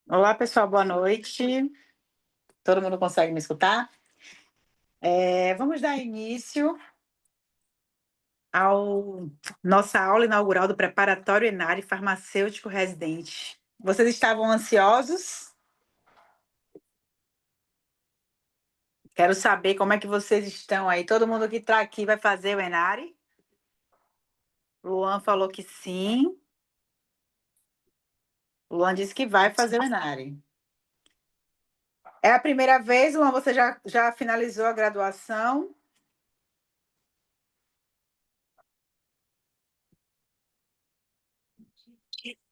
Olá, pessoal, boa noite. Todo mundo consegue me escutar? Vamos dar início ao nossa aula inaugural do Preparatório Enare Farmacêutico Residente. Vocês estavam ansiosos? Quero saber como é que vocês estão aí. Todo mundo que está aqui vai fazer o Enare? Luan falou que sim. Luan disse que vai fazer o Enare. É a primeira vez, Luan, você já finalizou a graduação?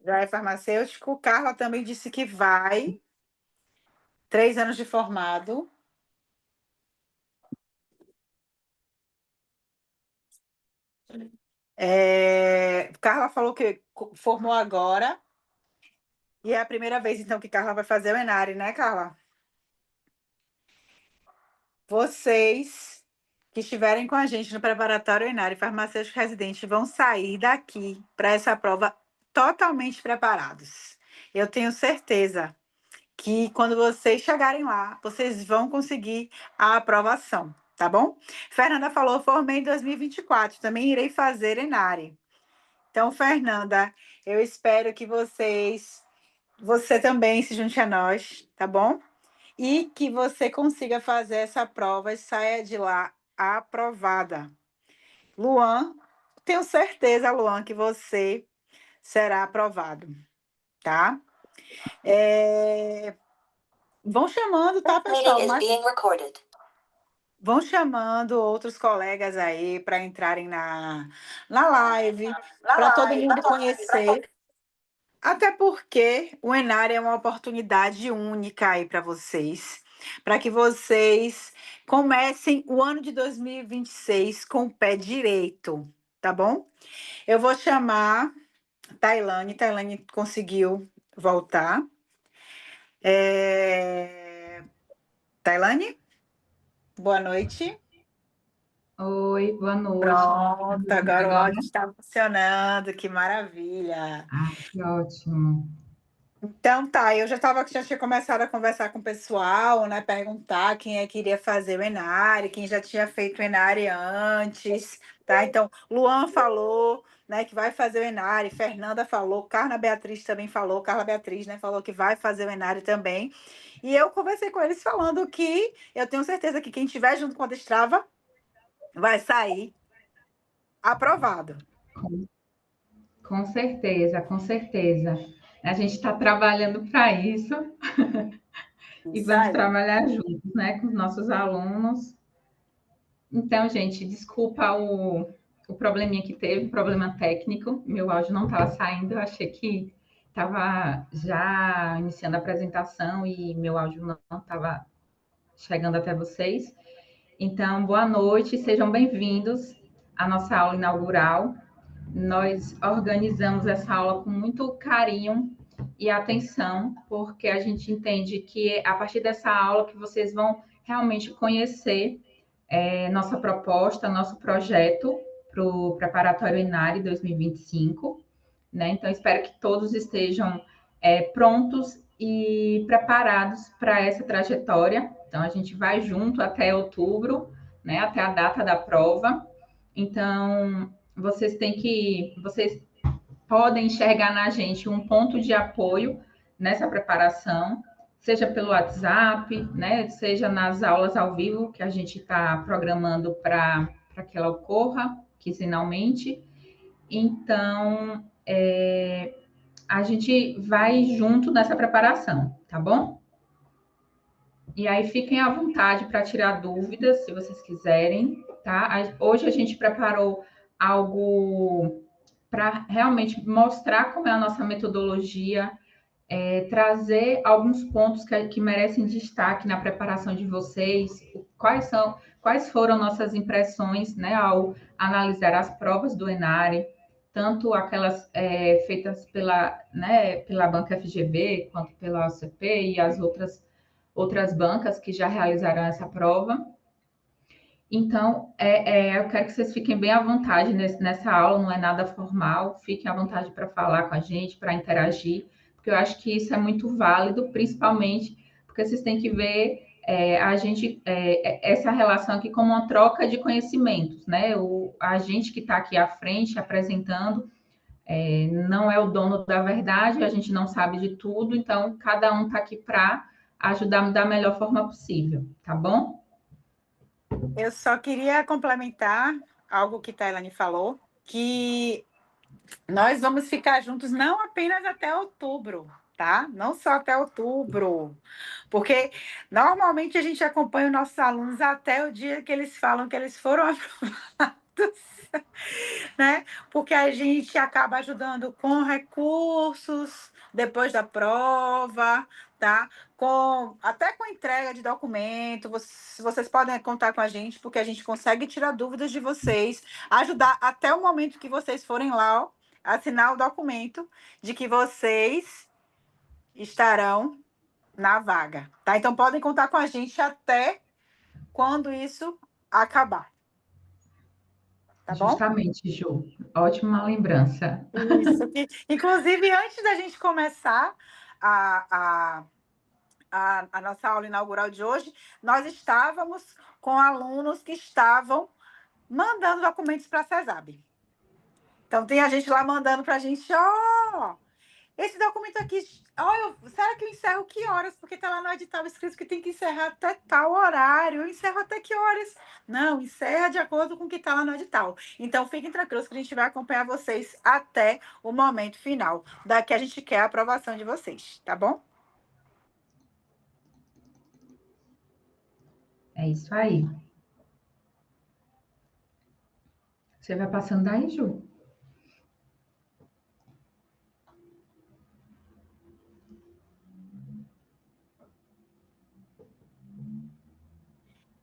Já é farmacêutico. Carla também disse que vai. 3 anos de formado. Carla falou que formou agora. E é a primeira vez, então, que Carla vai fazer o Enare, né, Carla? Vocês que estiverem com a gente no preparatório Enare Farmacêutico Residente vão sair daqui para essa prova totalmente preparados. Eu tenho certeza que quando vocês chegarem lá, vocês vão conseguir a aprovação, tá bom? Fernanda falou, formei em 2024, também irei fazer Enare. Então, Fernanda, eu espero que você também se junte a nós, tá bom? E que você consiga fazer essa prova e saia de lá aprovada. Luan, tenho certeza, Luan, que você será aprovado, tá? Vão chamando, tá, pessoal? Vão chamando outros colegas aí para entrarem na live, para todo mundo conhecer. Até porque o Enare é uma oportunidade única aí para vocês, para que vocês comecem o ano de 2026 com o pé direito, tá bom? Eu vou chamar Tailane. Tailane conseguiu voltar. Tailane, boa noite. Oi, boa noite. Tá me Pronto, ouvindo agora o agora? áudio está funcionando, que maravilha. Ah, que ótimo. Então tá, já tinha começado a conversar com o pessoal, né? Perguntar quem é que iria fazer o Enare, quem já tinha feito o Enare antes, tá? Então, Luan falou, né, que vai fazer o Enare, Fernanda falou, Carla Beatriz também falou, Carla Beatriz, né, falou que vai fazer o Enare também. E eu conversei com eles falando que eu tenho certeza que quem estiver junto com a Destrava vai sair aprovado. Com, com certeza, com certeza. A gente está trabalhando para isso e Isso vamos aí. trabalhar juntos, né, com os nossos alunos. Então, gente, desculpa o probleminha que teve, problema técnico. Meu áudio não estava saindo, eu achei que estava já iniciando a apresentação e meu áudio não estava chegando até vocês. Então, boa noite, sejam bem-vindos à nossa aula inaugural. Nós organizamos essa aula com muito carinho e atenção, porque a gente entende que a partir dessa aula que vocês vão realmente conhecer nossa proposta, nosso projeto para o Preparatório Enare 2025. Né? Então, espero que todos estejam prontos e preparados para essa trajetória. Então, a gente vai junto até outubro, né? Até a data da prova. Então, vocês podem enxergar na gente um ponto de apoio nessa preparação, seja pelo WhatsApp, né, seja nas aulas ao vivo que a gente está programando para que ela ocorra quinzenalmente. Então, a gente vai junto nessa preparação, tá bom? E aí fiquem à vontade para tirar dúvidas, se vocês quiserem, tá? Hoje a gente preparou algo para realmente mostrar como é a nossa metodologia, trazer alguns pontos que merecem destaque na preparação de vocês, quais foram nossas impressões, né, ao analisar as provas do Enare, tanto aquelas feitas pela banca FGV, quanto pela OCP e as outras bancas que já realizaram essa prova. Então, eu quero que vocês fiquem bem à vontade nessa aula, não é nada formal, fiquem à vontade para falar com a gente, para interagir, porque eu acho que isso é muito válido, principalmente porque vocês têm que ver essa relação aqui como uma troca de conhecimentos, né? A gente que está aqui à frente apresentando não é o dono da verdade, a gente não sabe de tudo, então cada um está aqui para ajudar da melhor forma possível, tá bom? Eu só queria complementar algo que Tailane falou, que nós vamos ficar juntos não apenas até outubro, tá? Não só até outubro, porque normalmente a gente acompanha os nossos alunos até o dia que eles falam que eles foram aprovados, né? Porque a gente acaba ajudando com recursos depois da prova, tá? Até com entrega de documento, vocês podem contar com a gente, porque a gente consegue tirar dúvidas de vocês, ajudar até o momento que vocês forem lá, ó, assinar o documento de que vocês estarão na vaga, tá? Então podem contar com a gente até quando isso acabar, tá bom? Justamente, Ju. Ótima lembrança. Isso. Inclusive, antes da gente começar a, a nossa aula inaugural de hoje, nós estávamos com alunos que estavam mandando documentos para a CESAB. Então, tem a gente lá mandando para a gente, ó, esse documento aqui, ó, será que eu encerro que horas? Porque está lá no edital escrito que tem que encerrar até tal horário. Eu encerro até que horas? Não, encerra de acordo com o que está lá no edital. Então, fiquem tranquilos que a gente vai acompanhar vocês até o momento final, daqui a gente quer a aprovação de vocês, tá bom? É isso aí. Você vai passando daí, Ju?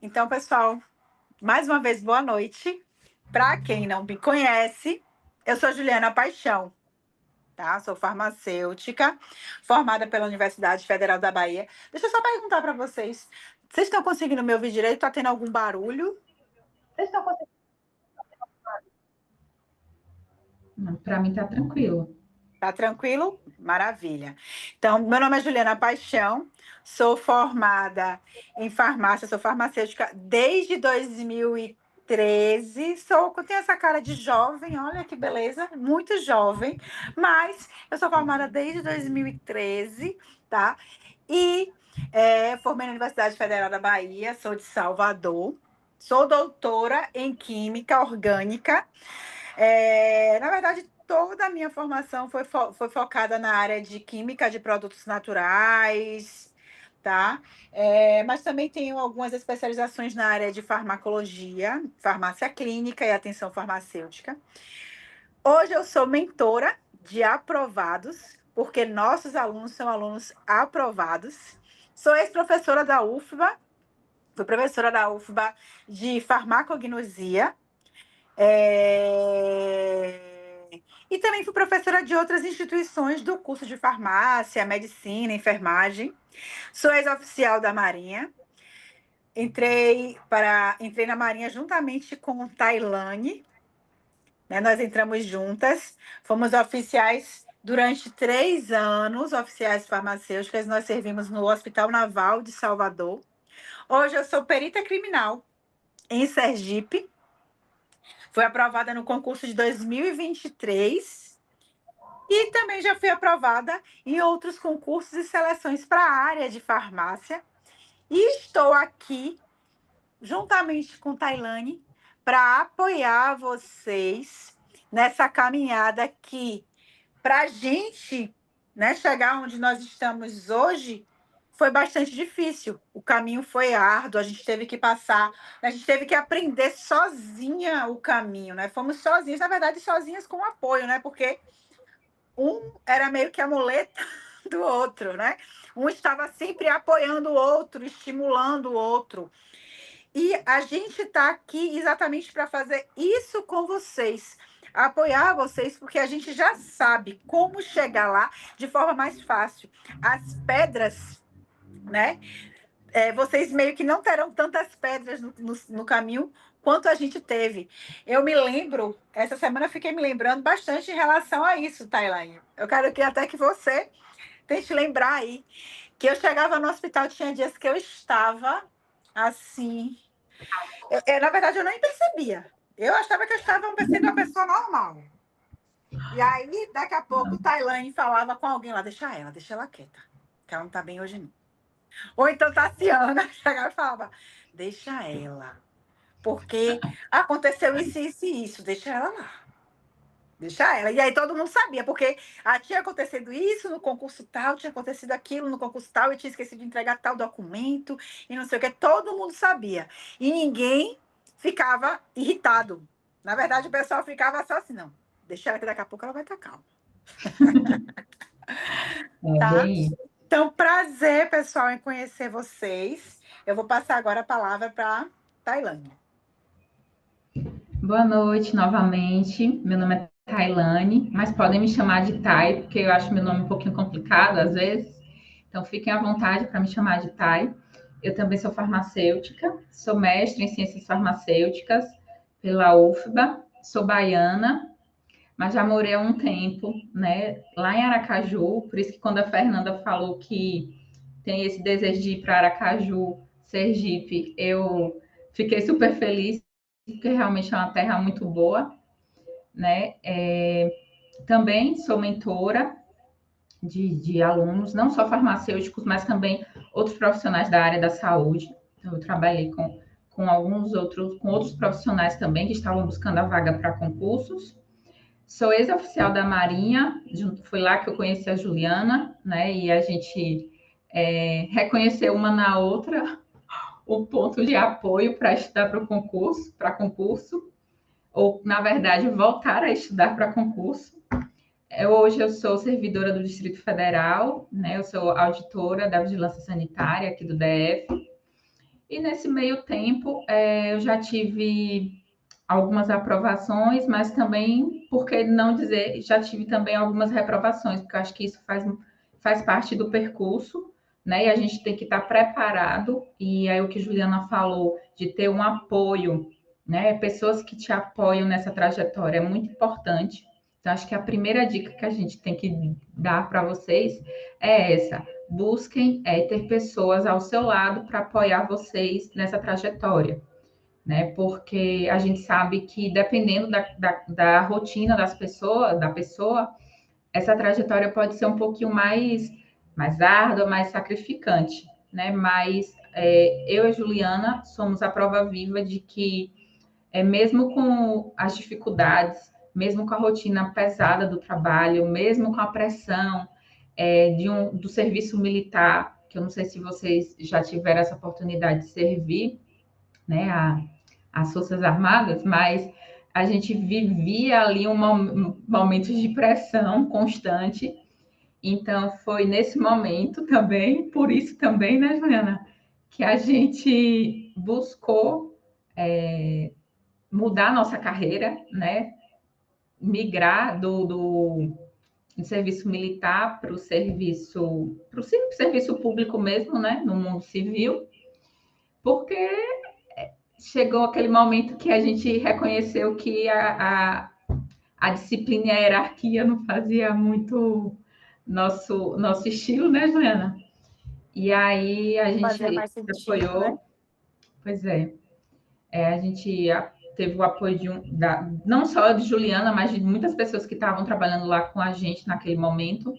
Então, pessoal, mais uma vez, boa noite. Para quem não me conhece, eu sou Juliana Paixão, tá? Sou farmacêutica, formada pela Universidade Federal da Bahia. Deixa eu só perguntar para vocês. Vocês estão conseguindo me ouvir direito? Está tendo algum barulho? Vocês estão conseguindo? Para mim tá tranquilo. Tá tranquilo? Maravilha. Então, meu nome é Juliana Paixão, sou formada em farmácia, sou farmacêutica desde 2013. Tenho essa cara de jovem, olha que beleza, muito jovem, mas eu sou formada desde 2013, tá? E formei na Universidade Federal da Bahia, sou de Salvador, sou doutora em Química Orgânica. Na verdade, toda a minha formação foi focada na área de química de produtos naturais, tá? Mas também tenho algumas especializações na área de farmacologia, farmácia clínica e atenção farmacêutica. Hoje eu sou mentora de aprovados, porque nossos alunos são alunos aprovados. Sou ex-professora da UFBA, fui professora da UFBA de farmacognosia. E também fui professora de outras instituições do curso de farmácia, medicina, enfermagem. Sou ex-oficial da Marinha. Entrei na Marinha juntamente com Tailane, né? Nós entramos juntas, fomos oficiais durante 3 anos, oficiais farmacêuticas. Nós servimos no Hospital Naval de Salvador. Hoje eu sou perita criminal em Sergipe. Fui aprovada no concurso de 2023 e também já fui aprovada em outros concursos e seleções para a área de farmácia. E estou aqui, juntamente com Tailane, para apoiar vocês nessa caminhada que, para a gente, né, chegar onde nós estamos hoje, foi bastante difícil. O caminho foi árduo, a gente teve que passar, a gente teve que aprender sozinha o caminho, né? Fomos sozinhas, na verdade, sozinhas com apoio, né? Porque um era meio que a muleta do outro, né? Um estava sempre apoiando o outro, estimulando o outro. E a gente está aqui exatamente para fazer isso com vocês, apoiar vocês, porque a gente já sabe como chegar lá de forma mais fácil. As pedras, né? Vocês meio que não terão tantas pedras no caminho quanto a gente teve. Eu me lembro, essa semana eu fiquei me lembrando bastante em relação a isso, Tailane. Eu quero que até que você Tente lembrar aí. Que eu chegava no hospital, tinha dias que eu estava assim. Na verdade, eu nem percebia. Eu achava que eu estava sendo uma pessoa normal. E aí, daqui a pouco, Tailane falava com alguém lá, deixa ela quieta, que ela não tá bem hoje não. Ou então Tassiana chegava e falava, deixa ela, porque aconteceu isso e isso, deixa ela lá. Deixa ela. E aí todo mundo sabia, porque tinha acontecido isso no concurso tal, tinha acontecido aquilo no concurso tal, eu tinha esquecido de entregar tal documento, e não sei o que, todo mundo sabia. E ninguém ficava irritado. Na verdade, o pessoal ficava só assim, não, deixa ela que daqui a pouco ela vai estar calma. É Tá? bem isso. Então, prazer, pessoal, em conhecer vocês. Eu vou passar agora a palavra para Tailândia. Boa noite novamente. Meu nome é Tailane, mas podem me chamar de Tai, porque eu acho meu nome um pouquinho complicado às vezes. Então fiquem à vontade para me chamar de Tai. Eu também sou farmacêutica, sou mestre em ciências farmacêuticas pela UFBA, sou baiana, mas já morei há um tempo, né, lá em Aracaju, por isso que quando a Fernanda falou que tem esse desejo de ir para Aracaju, Sergipe, eu fiquei super feliz, porque realmente é uma terra muito boa, né? Também sou mentora de alunos, não só farmacêuticos, mas também outros profissionais da área da saúde. Então, eu trabalhei com outros profissionais também que estavam buscando a vaga para concursos. Sou ex-oficial da Marinha, foi lá que eu conheci a Juliana, né? E a gente reconheceu uma na outra o ponto de apoio para estudar para concurso, ou, na verdade, voltar a estudar para concurso. Hoje eu sou servidora do Distrito Federal, né? Eu sou auditora da Vigilância Sanitária aqui do DF. E nesse meio tempo, eu já tive algumas aprovações, mas também, por que não dizer, já tive também algumas reprovações, porque eu acho que isso faz parte do percurso, né? E a gente tem que estar preparado. E aí o que Juliana falou de ter um apoio, né? Pessoas que te apoiam nessa trajetória é muito importante. Então, acho que a primeira dica que a gente tem que dar para vocês é essa: busquem ter pessoas ao seu lado para apoiar vocês nessa trajetória, né? Porque a gente sabe que dependendo da rotina da pessoa, essa trajetória pode ser um pouquinho mais árdua, mais sacrificante, né? Mas eu e a Juliana somos a prova viva de que, mesmo com as dificuldades, mesmo com a rotina pesada do trabalho, mesmo com a pressão do serviço militar, que eu não sei se vocês já tiveram essa oportunidade de servir, né, as Forças Armadas, mas a gente vivia ali momento de pressão constante. Então, foi nesse momento também, por isso também, né, Juliana, que a gente buscou mudar a nossa carreira, né, migrar do serviço militar para o serviço público mesmo, né, no mundo civil, porque chegou aquele momento que a gente reconheceu que a disciplina e a hierarquia não fazia muito nosso estilo, né, Juliana? E aí a gente Fazia mais se sentido, né? apoiou, pois a gente teve o apoio não só de Juliana, mas de muitas pessoas que estavam trabalhando lá com a gente naquele momento.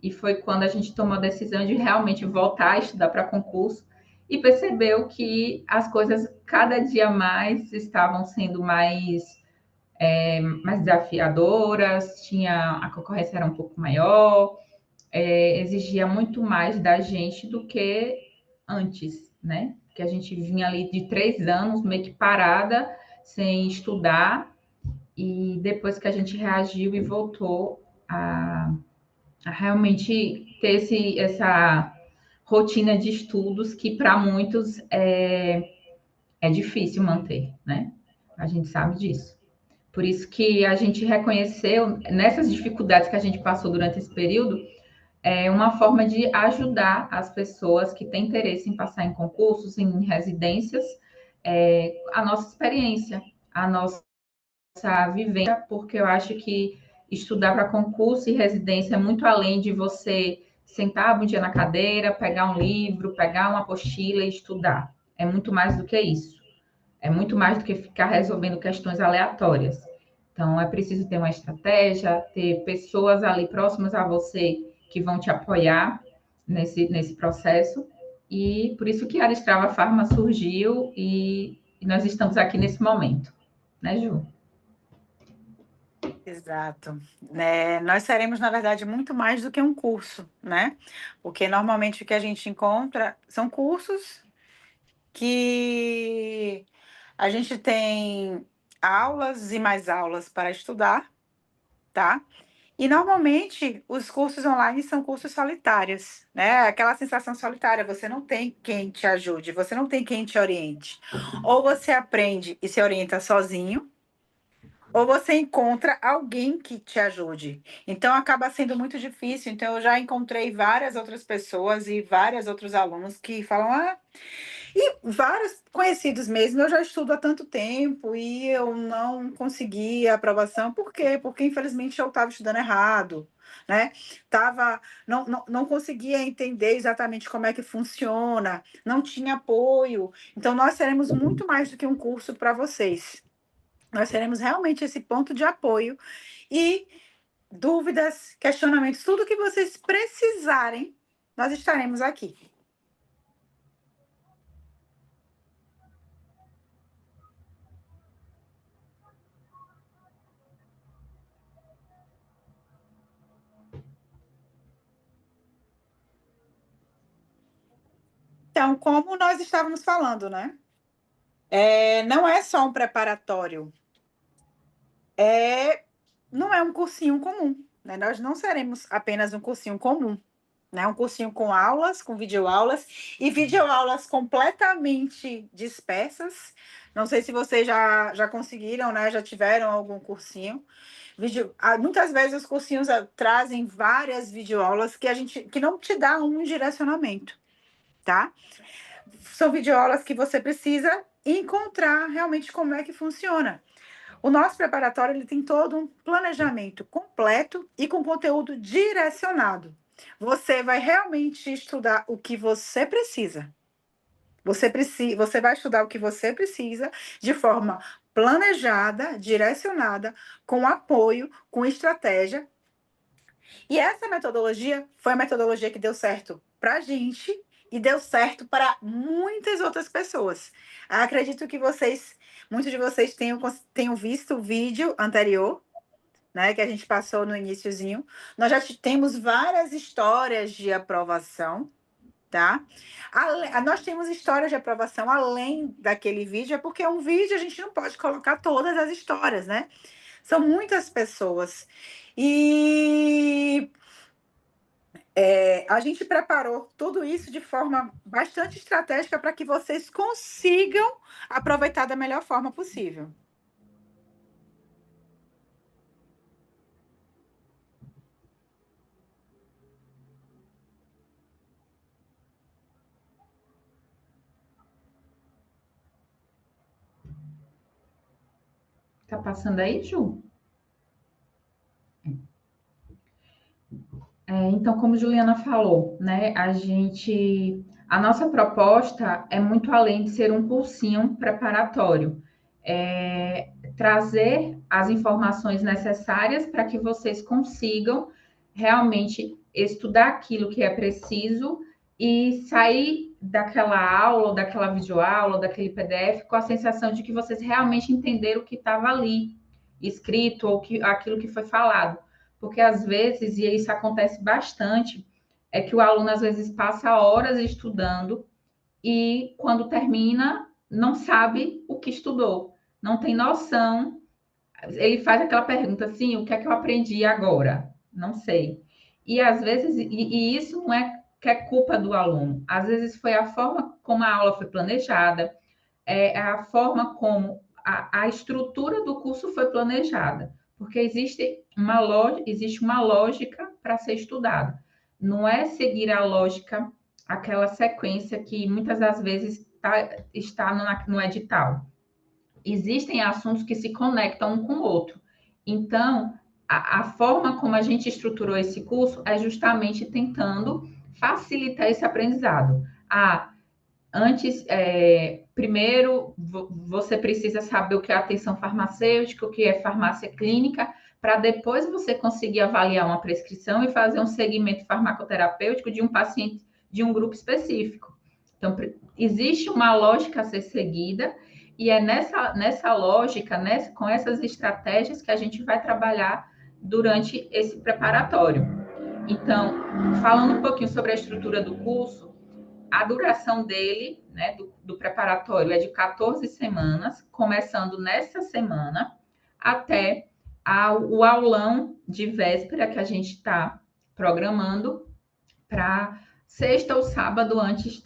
E foi quando a gente tomou a decisão de realmente voltar a estudar para concurso e percebeu que as coisas cada dia mais estavam sendo mais desafiadoras, a concorrência era um pouco maior, exigia muito mais da gente do que antes, né? Que a gente vinha ali de 3 anos meio que parada, sem estudar, e depois que a gente reagiu e voltou a realmente ter essa rotina de estudos que para muitos é difícil manter, né? A gente sabe disso. Por isso que a gente reconheceu, nessas dificuldades que a gente passou durante esse período, uma forma de ajudar as pessoas que têm interesse em passar em concursos, em residências, a nossa experiência, a nossa vivência, porque eu acho que estudar para concurso e residência é muito além de você sentar um dia na cadeira, pegar um livro, pegar uma apostila e estudar. É muito mais do que isso. É muito mais do que ficar resolvendo questões aleatórias. Então, é preciso ter uma estratégia, ter pessoas ali próximas a você que vão te apoiar nesse processo. E por isso que a Aristrava Pharma surgiu e nós estamos aqui nesse momento, né, Ju? Exato. Nós seremos, na verdade, muito mais do que um curso, né? Porque normalmente o que a gente encontra são cursos que a gente tem aulas e mais aulas para estudar, tá? E normalmente os cursos online são cursos solitários, né? Aquela sensação solitária, você não tem quem te ajude, você não tem quem te oriente. Ou você aprende e se orienta sozinho, ou você encontra alguém que te ajude. Então acaba sendo muito difícil. Então eu já encontrei várias outras pessoas e vários outros alunos que falam: "Ah, e vários conhecidos mesmo, eu já estudo há tanto tempo e eu não consegui a aprovação. Por quê? Porque infelizmente eu estava estudando errado, né? Não conseguia entender exatamente como é que funciona, não tinha apoio. Então nós seremos muito mais do que um curso para vocês. Nós seremos realmente esse ponto de apoio e dúvidas, questionamentos, tudo que vocês precisarem, nós estaremos aqui. Então, como nós estávamos falando, né? Não é só um preparatório, não é um cursinho comum, né? Nós não seremos apenas um cursinho comum, né? Um cursinho com aulas, com videoaulas e videoaulas completamente dispersas. Não sei se vocês já conseguiram, né? Já tiveram algum cursinho. Muitas vezes os cursinhos trazem várias videoaulas que não te dá um direcionamento, tá? São videoaulas que você precisa encontrar realmente como é que funciona. O nosso preparatório ele tem todo um planejamento completo e com conteúdo direcionado. Você vai realmente estudar o que você precisa. Você vai estudar o que você precisa de forma planejada, direcionada, com apoio, com estratégia. E essa metodologia foi a metodologia que deu certo para a gente e deu certo para muitas outras pessoas. Acredito que muitos de vocês tenham visto o vídeo anterior, né, que a gente passou no iniciozinho. Nós já temos várias histórias de aprovação, tá? Nós temos histórias de aprovação além daquele vídeo, é porque um vídeo a gente não pode colocar todas as histórias, né? São muitas pessoas. E a gente preparou tudo isso de forma bastante estratégica para que vocês consigam aproveitar da melhor forma possível. Tá passando aí, Ju? Então, como Juliana falou, né, a nossa proposta é muito além de ser um cursinho preparatório, trazer as informações necessárias para que vocês consigam realmente estudar aquilo que é preciso e sair daquela aula, ou daquela videoaula, ou daquele PDF com a sensação de que vocês realmente entenderam o que estava ali escrito ou aquilo que foi falado. Porque às vezes, e isso acontece bastante, é que o aluno às vezes passa horas estudando e quando termina não sabe o que estudou, não tem noção. Ele faz aquela pergunta assim: o que é que eu aprendi agora? Não sei. E às vezes, e isso não é que é culpa do aluno, às vezes foi a forma como a aula foi planejada, a forma como a estrutura do curso foi planejada, porque existe uma lógica para ser estudada. Não é seguir a lógica, aquela sequência que muitas das vezes está no edital. Existem assuntos que se conectam um com o outro. Então, a forma como a gente estruturou esse curso é justamente tentando facilitar esse aprendizado. Antes, primeiro, você precisa saber o que é atenção farmacêutica, o que é farmácia clínica, para depois você conseguir avaliar uma prescrição e fazer um segmento farmacoterapêutico de um paciente de um grupo específico. Então, existe uma lógica a ser seguida, e é nessa lógica, com essas estratégias que a gente vai trabalhar durante esse preparatório. Então, falando um pouquinho sobre a estrutura do curso, a duração dele, né, do preparatório, é de 14 semanas, começando nessa semana até o aulão de véspera que a gente está programando para sexta ou sábado antes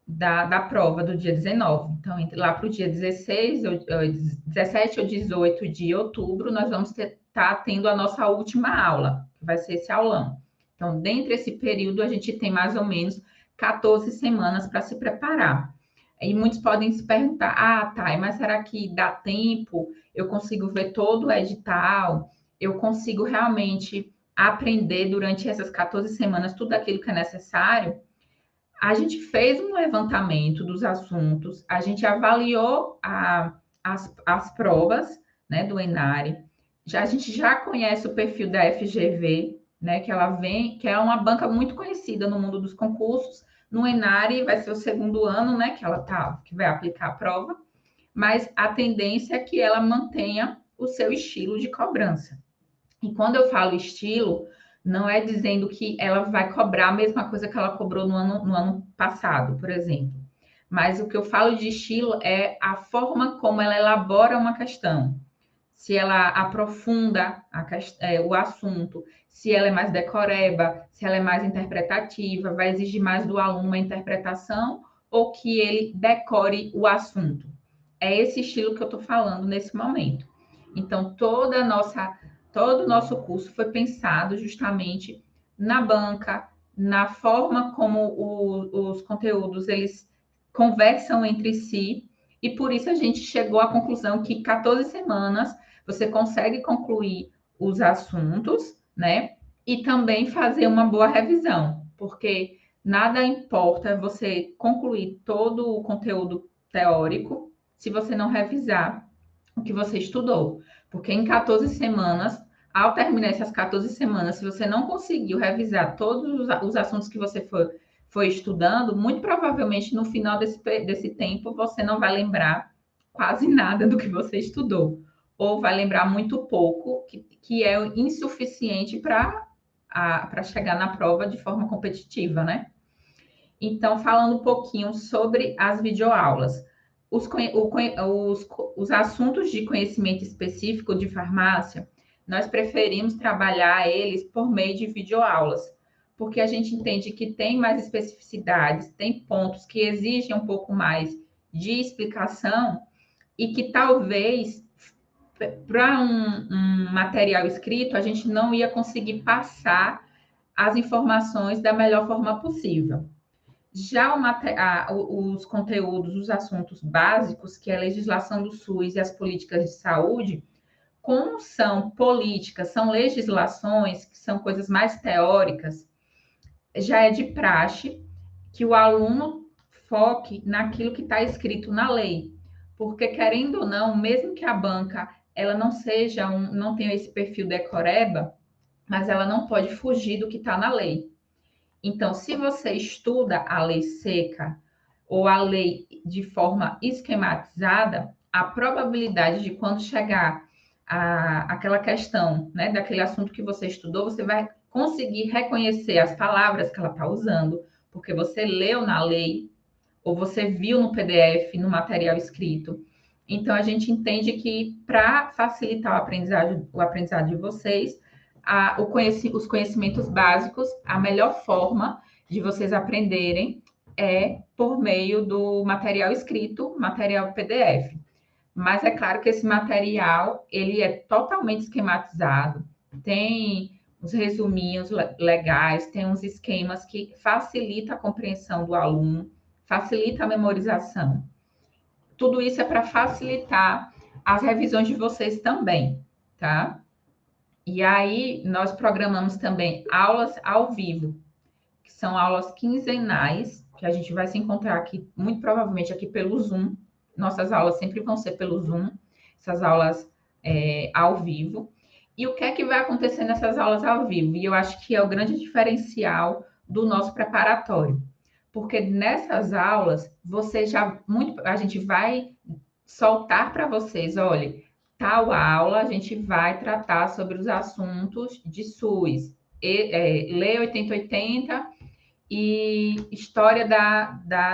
da prova do dia 19. Então, lá para o dia 17 ou 18 de outubro, nós vamos estar tendo a nossa última aula, que vai ser esse aulão. Então, dentro desse período, a gente tem mais ou menos 14 semanas para se preparar. E muitos podem se perguntar, tá, mas será que dá tempo? Eu consigo ver todo o edital? Eu consigo realmente aprender durante essas 14 semanas tudo aquilo que é necessário? A gente fez um levantamento dos assuntos, a gente avaliou as provas, né, do Enare, a gente já conhece o perfil da FGV, né, que é uma banca muito conhecida no mundo dos concursos. No Enare vai ser o segundo ano, né, que vai aplicar a prova, mas a tendência é que ela mantenha o seu estilo de cobrança. E quando eu falo estilo, não é dizendo que ela vai cobrar a mesma coisa que ela cobrou no ano passado, por exemplo. Mas o que eu falo de estilo é a forma como ela elabora uma questão. Se ela aprofunda o assunto, se ela é mais decoreba, se ela é mais interpretativa, vai exigir mais do aluno uma interpretação ou que ele decore o assunto. É esse estilo que eu estou falando nesse momento. Então, todo o nosso curso foi pensado justamente na banca, na forma como os conteúdos eles conversam entre si, e por isso a gente chegou à conclusão que 14 semanas você consegue concluir os assuntos, né? E também fazer uma boa revisão, porque nada importa você concluir todo o conteúdo teórico se você não revisar o que você estudou. Porque em 14 semanas, ao terminar essas 14 semanas, se você não conseguiu revisar todos os assuntos que você foi estudando, muito provavelmente no final desse tempo você não vai lembrar quase nada do que você estudou. Ou vai lembrar muito pouco, que é insuficiente para chegar na prova de forma competitiva, né? Então, falando um pouquinho sobre as videoaulas. Os assuntos de conhecimento específico de farmácia, nós preferimos trabalhar eles por meio de videoaulas, porque a gente entende que tem mais especificidades, tem pontos que exigem um pouco mais de explicação e que talvez para um material escrito a gente não ia conseguir passar as informações da melhor forma possível. Já os conteúdos, os assuntos básicos, que é a legislação do SUS e as políticas de saúde, como são políticas, são legislações, que são coisas mais teóricas, já é de praxe que o aluno foque naquilo que está escrito na lei. Porque, querendo ou não, mesmo que a banca ela não tenha esse perfil decoreba, mas ela não pode fugir do que está na lei. Então, se você estuda a lei seca ou a lei de forma esquematizada, a probabilidade de quando chegar aquela questão, né, daquele assunto que você estudou, você vai conseguir reconhecer as palavras que ela está usando, porque você leu na lei ou você viu no PDF, no material escrito. Então, a gente entende que para facilitar o aprendizado de vocês, os conhecimentos básicos, a melhor forma de vocês aprenderem é por meio do material escrito, material PDF. Mas é claro que esse material, ele é totalmente esquematizado, tem os resuminhos legais, tem uns esquemas que facilita a compreensão do aluno, facilita a memorização. Tudo isso é para facilitar as revisões de vocês também, tá? E aí, nós programamos também aulas ao vivo, que são aulas quinzenais, que a gente vai se encontrar aqui, muito provavelmente aqui pelo Zoom. Nossas aulas sempre vão ser pelo Zoom, essas aulas ao vivo. E o que é que vai acontecer nessas aulas ao vivo? E eu acho que é o grande diferencial do nosso preparatório. Porque nessas aulas, você já muito, a gente vai soltar para vocês, olha, tal aula a gente vai tratar sobre os assuntos de SUS, Lei 8080 e História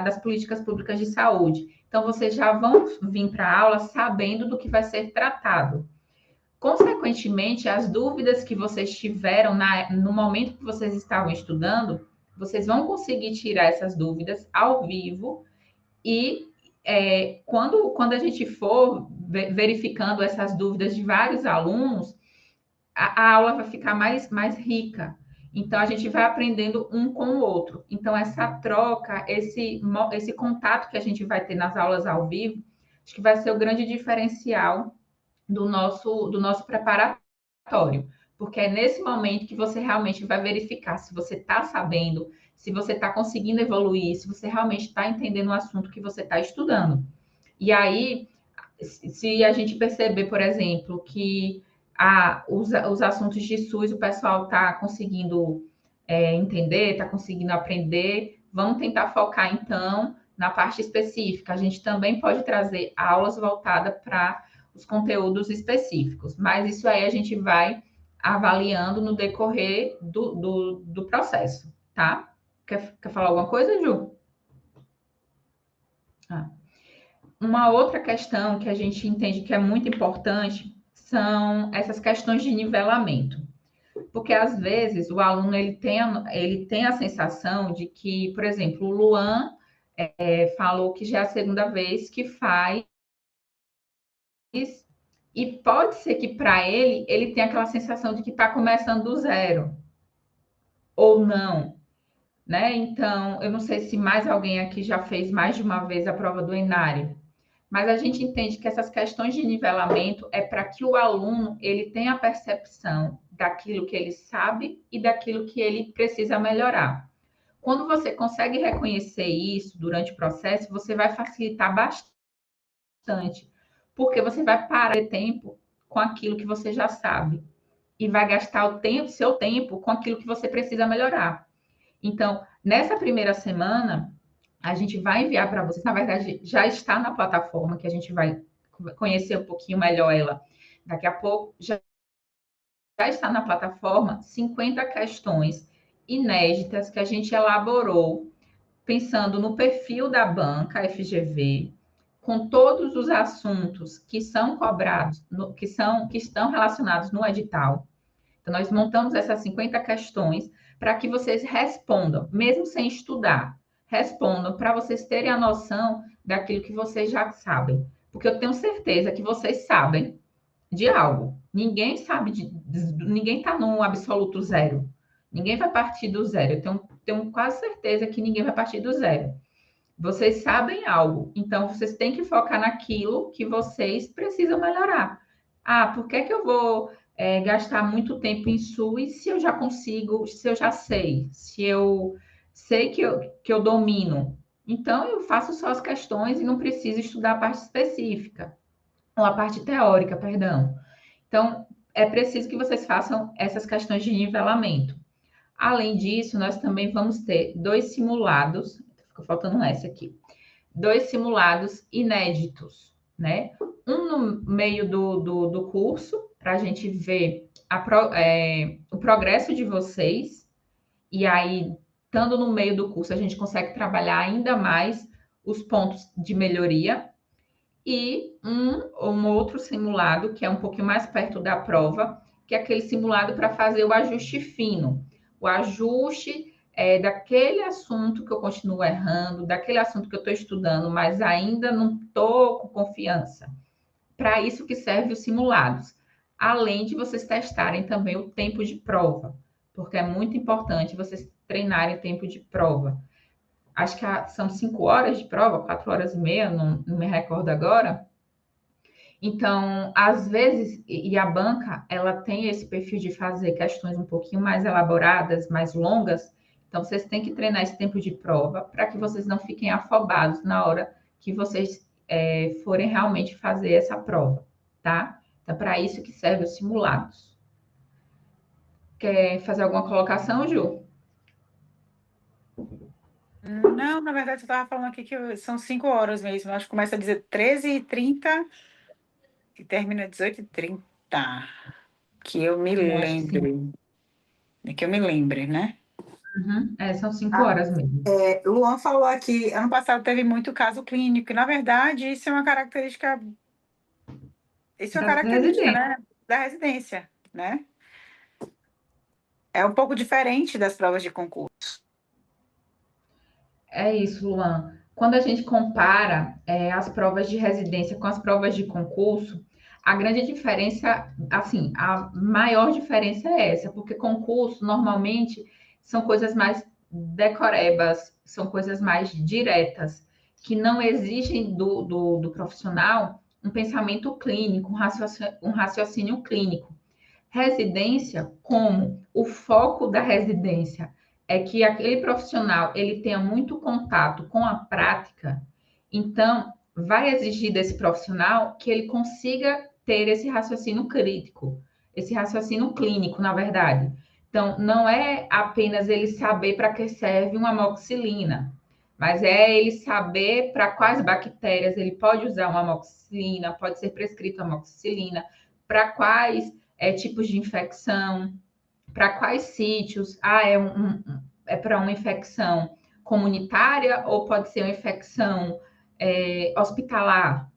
das Políticas Públicas de Saúde. Então, vocês já vão vir para a aula sabendo do que vai ser tratado. Consequentemente, as dúvidas que vocês tiveram no momento que vocês estavam estudando, vocês vão conseguir tirar essas dúvidas ao vivo e quando a gente for verificando essas dúvidas de vários alunos, a aula vai ficar mais rica. Então, a gente vai aprendendo um com o outro. Então, essa troca, esse contato que a gente vai ter nas aulas ao vivo, acho que vai ser o grande diferencial do nosso preparatório. Porque é nesse momento que você realmente vai verificar se você está sabendo, se você está conseguindo evoluir, se você realmente está entendendo o assunto que você está estudando. E aí, se a gente perceber, por exemplo, que os assuntos de SUS o pessoal está conseguindo entender, está conseguindo aprender, vamos tentar focar, então, na parte específica. A gente também pode trazer aulas voltadas para os conteúdos específicos, mas isso aí a gente vai avaliando no decorrer do processo, tá? Quer falar alguma coisa, Ju? Ah. Uma outra questão que a gente entende que é muito importante são essas questões de nivelamento. Porque, às vezes, o aluno ele tem a sensação de que, por exemplo, o Luan falou que já é a segunda vez que faz, e pode ser que para ele tenha aquela sensação de que está começando do zero, ou não, né? Então, eu não sei se mais alguém aqui já fez mais de uma vez a prova do Enário, mas a gente entende que essas questões de nivelamento é para que o aluno ele tenha a percepção daquilo que ele sabe e daquilo que ele precisa melhorar. Quando você consegue reconhecer isso durante o processo, você vai facilitar bastante, porque você vai parar de tempo com aquilo que você já sabe e vai gastar seu tempo com aquilo que você precisa melhorar. Então, nessa primeira semana, a gente vai enviar para vocês, na verdade, já está na plataforma, que a gente vai conhecer um pouquinho melhor ela daqui a pouco. Já está na plataforma 50 questões inéditas que a gente elaborou pensando no perfil da banca FGV, com todos os assuntos que são cobrados, que estão relacionados no edital. Então, nós montamos essas 50 questões para que vocês respondam, mesmo sem estudar. Respondam para vocês terem a noção daquilo que vocês já sabem. Porque eu tenho certeza que vocês sabem de algo. Ninguém sabe ninguém está no absoluto zero. Ninguém vai partir do zero. Eu tenho quase certeza que ninguém vai partir do zero. Vocês sabem algo, então vocês têm que focar naquilo que vocês precisam melhorar. Ah, por que que eu vou gastar muito tempo em SUS se eu já consigo, se eu já sei, se eu sei que eu domino? Então, eu faço só as questões e não preciso estudar a parte específica, ou a parte teórica, perdão. Então, é preciso que vocês façam essas questões de nivelamento. Além disso, nós também vamos ter 2 simulados, ficou faltando um S aqui, 2 simulados inéditos, né? Um no meio do curso, para a gente ver o progresso de vocês, e aí, estando no meio do curso, a gente consegue trabalhar ainda mais os pontos de melhoria, e um outro simulado, que é um pouquinho mais perto da prova, que é aquele simulado para fazer o ajuste fino. O ajuste daquele assunto que eu continuo errando, daquele assunto que eu estou estudando, mas ainda não estou com confiança. Para isso que serve os simulados. Além de vocês testarem também o tempo de prova, porque é muito importante vocês treinarem tempo de prova. Acho que são 5 horas de prova, 4 horas e meia, não me recordo agora. Então, às vezes, e a banca, ela tem esse perfil de fazer questões um pouquinho mais elaboradas, mais longas. Então, vocês têm que treinar esse tempo de prova para que vocês não fiquem afobados na hora que vocês forem realmente fazer essa prova, tá? Então, para isso que servem os simulados. Quer fazer alguma colocação, Ju? Não, na verdade, você estava falando aqui que são 5 horas mesmo. Acho que começa a dizer 13h30 e termina 18h30. Que eu me Eu acho que sim. lembre. Que eu me lembre, né? Uhum. São 5 horas mesmo. Luan falou aqui, ano passado teve muito caso clínico, e na verdade isso é uma Das característica, residências. né, da residência, né? É um pouco diferente das provas de concurso. É isso, Luan. Quando a gente compara as provas de residência com as provas de concurso, a grande diferença, assim, a maior diferença é essa, porque concurso normalmente são coisas mais decorebas, são coisas mais diretas, que não exigem do profissional um pensamento clínico, um raciocínio clínico. Residência, como o foco da residência é que aquele profissional ele tenha muito contato com a prática, então vai exigir desse profissional que ele consiga ter esse raciocínio crítico, esse raciocínio clínico, na verdade. Então, não é apenas ele saber para que serve uma amoxicilina, mas é ele saber para quais bactérias ele pode usar uma amoxicilina, pode ser prescrito amoxicilina, para quais tipos de infecção, para quais sítios. É para uma infecção comunitária ou pode ser uma infecção hospitalar.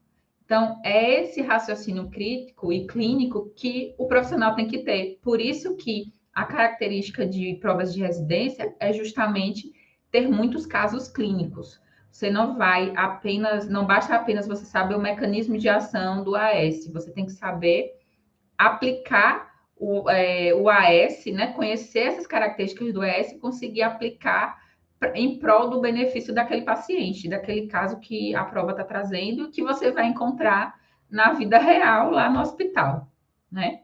Então, é esse raciocínio crítico e clínico que o profissional tem que ter. Por isso que a característica de provas de residência é justamente ter muitos casos clínicos. Você não vai apenas, não basta apenas você saber o mecanismo de ação do AS, você tem que saber aplicar o AS, né? Conhecer essas características do AS e conseguir aplicar em prol do benefício daquele paciente, daquele caso que a prova está trazendo, que você vai encontrar na vida real lá no hospital, né?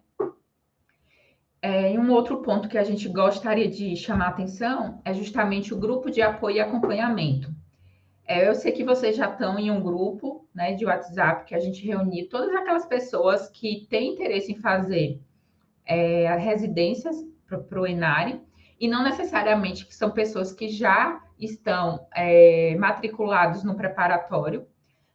E um outro ponto que a gente gostaria de chamar a atenção é justamente o grupo de apoio e acompanhamento. Eu sei que vocês já estão em um grupo, né, de WhatsApp que a gente reúne todas aquelas pessoas que têm interesse em fazer residências para o Enare, e não necessariamente que são pessoas que já estão matriculados no preparatório,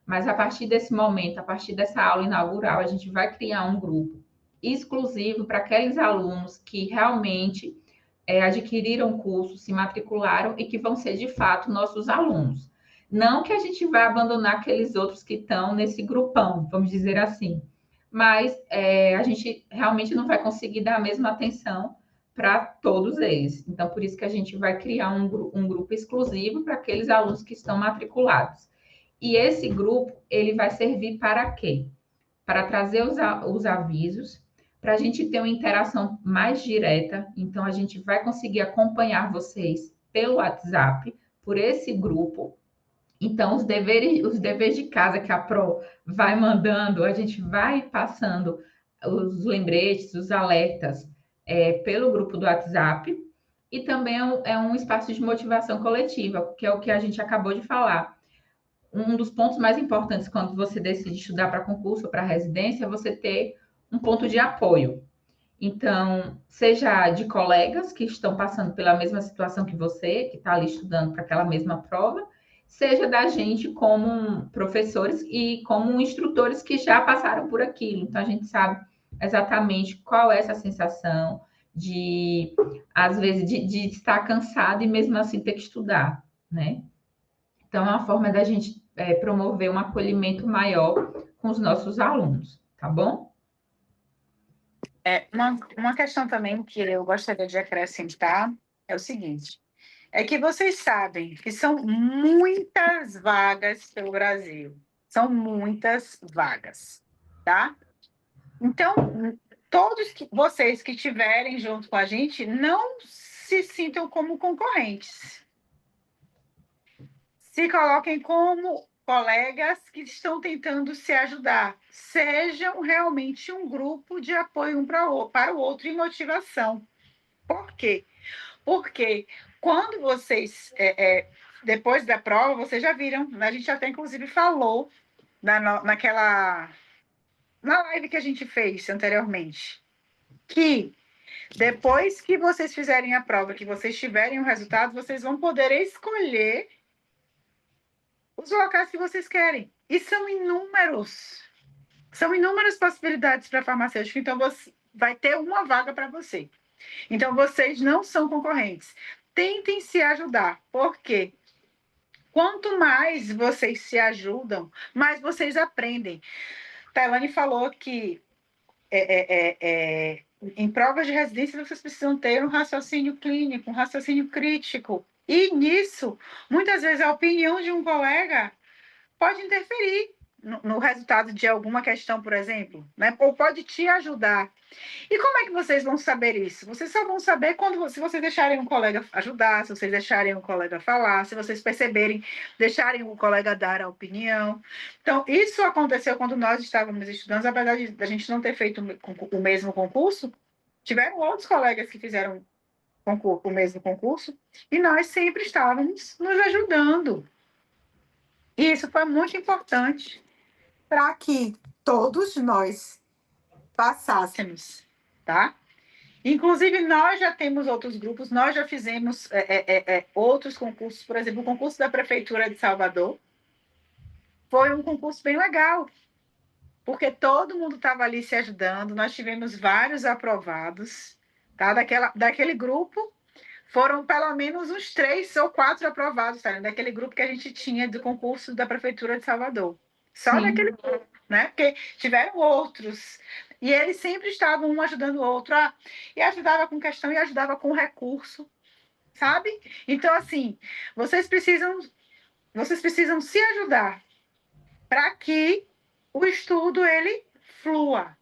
mas a partir desse momento, a partir dessa aula inaugural, a gente vai criar um grupo exclusivo para aqueles alunos que realmente adquiriram o curso, se matricularam e que vão ser de fato nossos alunos. Não que a gente vai abandonar aqueles outros que estão nesse grupão, vamos dizer assim, mas a gente realmente não vai conseguir dar a mesma atenção para todos eles. Então, por isso que a gente vai criar um grupo exclusivo para aqueles alunos que estão matriculados. E esse grupo, ele vai servir para quê? Para trazer os avisos, para a gente ter uma interação mais direta. Então, a gente vai conseguir acompanhar vocês pelo WhatsApp, por esse grupo. Então, os deveres de casa que a Pro vai mandando, a gente vai passando os lembretes, os alertas pelo grupo do WhatsApp. E também é um espaço de motivação coletiva, que é o que a gente acabou de falar. Um dos pontos mais importantes quando você decide estudar para concurso ou para residência é você ter um ponto de apoio. Então, seja de colegas que estão passando pela mesma situação que você, que está ali estudando para aquela mesma prova, seja da gente como professores e como instrutores que já passaram por aquilo. Então, a gente sabe exatamente qual é essa sensação de, às vezes, de estar cansado e mesmo assim ter que estudar, né? Então, é uma forma da gente promover um acolhimento maior com os nossos alunos, tá bom? Uma questão também que eu gostaria de acrescentar é o seguinte: é que vocês sabem que são muitas vagas pelo Brasil, são muitas vagas, tá? Então, todos vocês que estiverem junto com a gente, não se sintam como concorrentes. Se coloquem como colegas que estão tentando se ajudar. Sejam realmente um grupo de apoio um para o outro e motivação. Por quê? Porque quando vocês, depois da prova, vocês já viram, a gente até inclusive falou naquela na live que a gente fez anteriormente, que depois que vocês fizerem a prova, que vocês tiverem o resultado, vocês vão poder escolher os locais que vocês querem. E são inúmeras possibilidades para farmacêutico. Então, você vai ter uma vaga para você. Então, vocês não são concorrentes. Tentem se ajudar. Por quê? Quanto mais vocês se ajudam, mais vocês aprendem. Tailane falou que em provas de residência vocês precisam ter um raciocínio clínico, um raciocínio crítico. E nisso, muitas vezes a opinião de um colega pode interferir no resultado de alguma questão, por exemplo, né? Ou pode te ajudar. E como é que vocês vão saber isso? Vocês só vão saber se vocês deixarem um colega ajudar, se vocês deixarem um colega falar, se vocês perceberem, deixarem o colega dar a opinião. Então, isso aconteceu quando nós estávamos estudando, apesar de a gente não ter feito o mesmo concurso, tiveram outros colegas que fizeram o mesmo concurso, e nós sempre estávamos nos ajudando. E isso foi muito importante para que todos nós passássemos, tá? Inclusive, nós já temos outros grupos, nós já fizemos outros concursos, por exemplo, o concurso da Prefeitura de Salvador. Foi um concurso bem legal, porque todo mundo estava ali se ajudando, nós tivemos vários aprovados, tá? Daquele grupo, foram pelo menos uns 3 ou 4 aprovados, tá? Daquele grupo que a gente tinha do concurso da Prefeitura de Salvador. Só daquele grupo, né? Porque tiveram outros. E eles sempre estavam um ajudando o outro. E ajudava com questão e ajudava com recurso, sabe? Então, assim, vocês precisam se ajudar para que o estudo ele flua,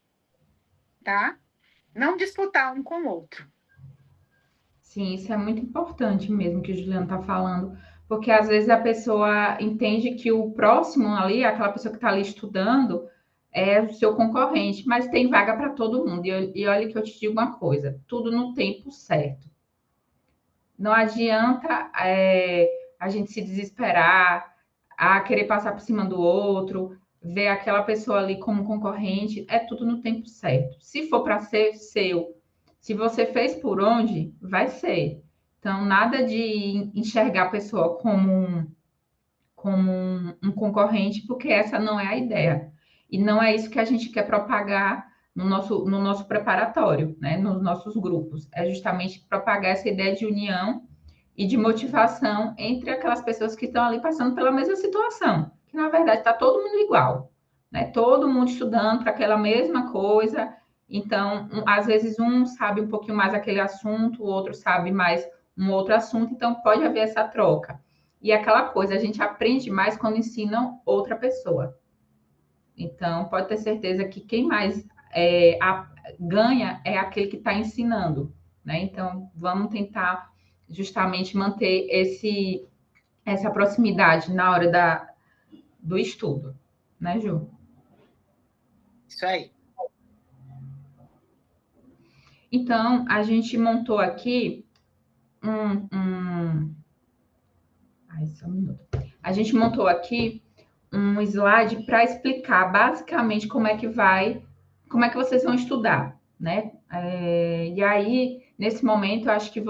tá? Não disputar um com o outro. Sim, isso é muito importante mesmo que o Juliano está falando, porque às vezes a pessoa entende que o próximo ali, aquela pessoa que está ali estudando, é o seu concorrente, mas tem vaga para todo mundo. E olha que eu te digo uma coisa: tudo no tempo certo. Não adianta a gente se desesperar, a querer passar por cima do outro, ver aquela pessoa ali como concorrente. É tudo no tempo certo. Se for para ser seu, se você fez por onde, vai ser. Então, nada de enxergar a pessoa como um concorrente, porque essa não é a ideia. E não é isso que a gente quer propagar no nosso preparatório, né? Nos nossos grupos. É justamente propagar essa ideia de união e de motivação entre aquelas pessoas que estão ali passando pela mesma situação, que na verdade está todo mundo igual, né? Todo mundo estudando para aquela mesma coisa. Então, às vezes um sabe um pouquinho mais aquele assunto, o outro sabe mais um outro assunto, então pode haver essa troca. E aquela coisa, a gente aprende mais quando ensinam outra pessoa. Então, pode ter certeza que quem mais ganha é aquele que está ensinando, né? Então, vamos tentar justamente manter essa proximidade na hora do estudo, né, Ju? Isso aí. Então, a gente montou aqui Ai, só um minuto. A gente montou aqui um slide para explicar basicamente como é que vocês vão estudar, né? E aí, nesse momento, eu acho que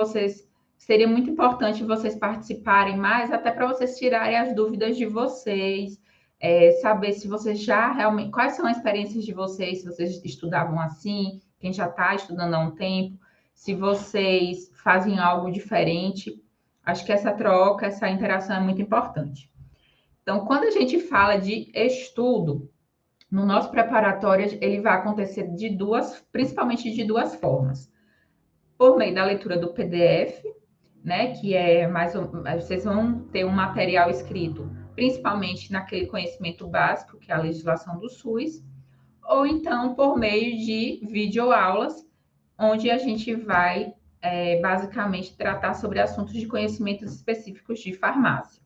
seria muito importante vocês participarem mais, até para vocês tirarem as dúvidas de vocês, saber se vocês já realmente, quais são as experiências de vocês, se vocês estudavam assim, quem já está estudando há um tempo, se vocês fazem algo diferente. Acho que essa troca, essa interação é muito importante. Então, quando a gente fala de estudo, no nosso preparatório, ele vai acontecer principalmente de duas formas. Por meio da leitura do PDF, né, que vocês vão ter um material escrito, principalmente naquele conhecimento básico, que é a legislação do SUS, ou então por meio de videoaulas, onde a gente vai basicamente tratar sobre assuntos de conhecimentos específicos de farmácia.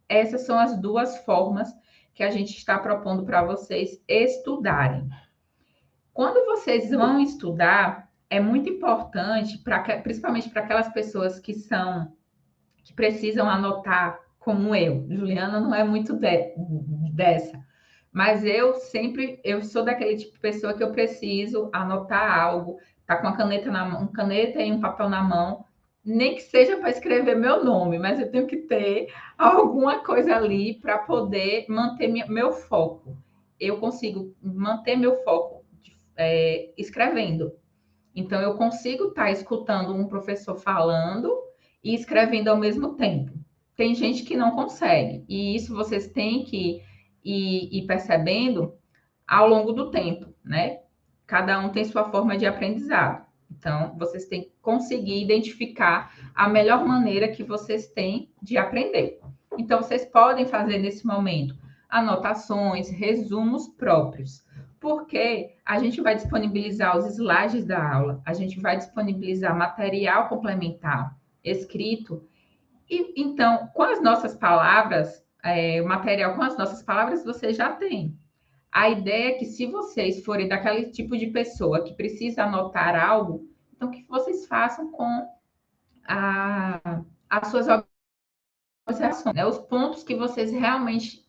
Essas são as duas formas que a gente está propondo para vocês estudarem. Quando vocês vão estudar, é muito importante, principalmente para aquelas pessoas que precisam anotar, como eu. Juliana não é muito dessa, mas eu sou daquele tipo de pessoa que eu preciso anotar algo, tá com a caneta na mão, caneta e um papel na mão, nem que seja para escrever meu nome, mas eu tenho que ter alguma coisa ali para poder manter meu foco. Eu consigo manter meu foco escrevendo. Então, eu consigo estar escutando um professor falando e escrevendo ao mesmo tempo. Tem gente que não consegue, e isso vocês têm que ir percebendo ao longo do tempo, né? Cada um tem sua forma de aprendizado. Então, vocês têm que conseguir identificar a melhor maneira que vocês têm de aprender. Então, vocês podem fazer nesse momento anotações, resumos próprios, porque a gente vai disponibilizar os slides da aula, a gente vai disponibilizar material complementar escrito, e então, com as nossas palavras, o material com as nossas palavras, você já tem. A ideia é que se vocês forem daquele tipo de pessoa que precisa anotar algo, então que vocês façam com as suas observações, né? Os pontos que vocês realmente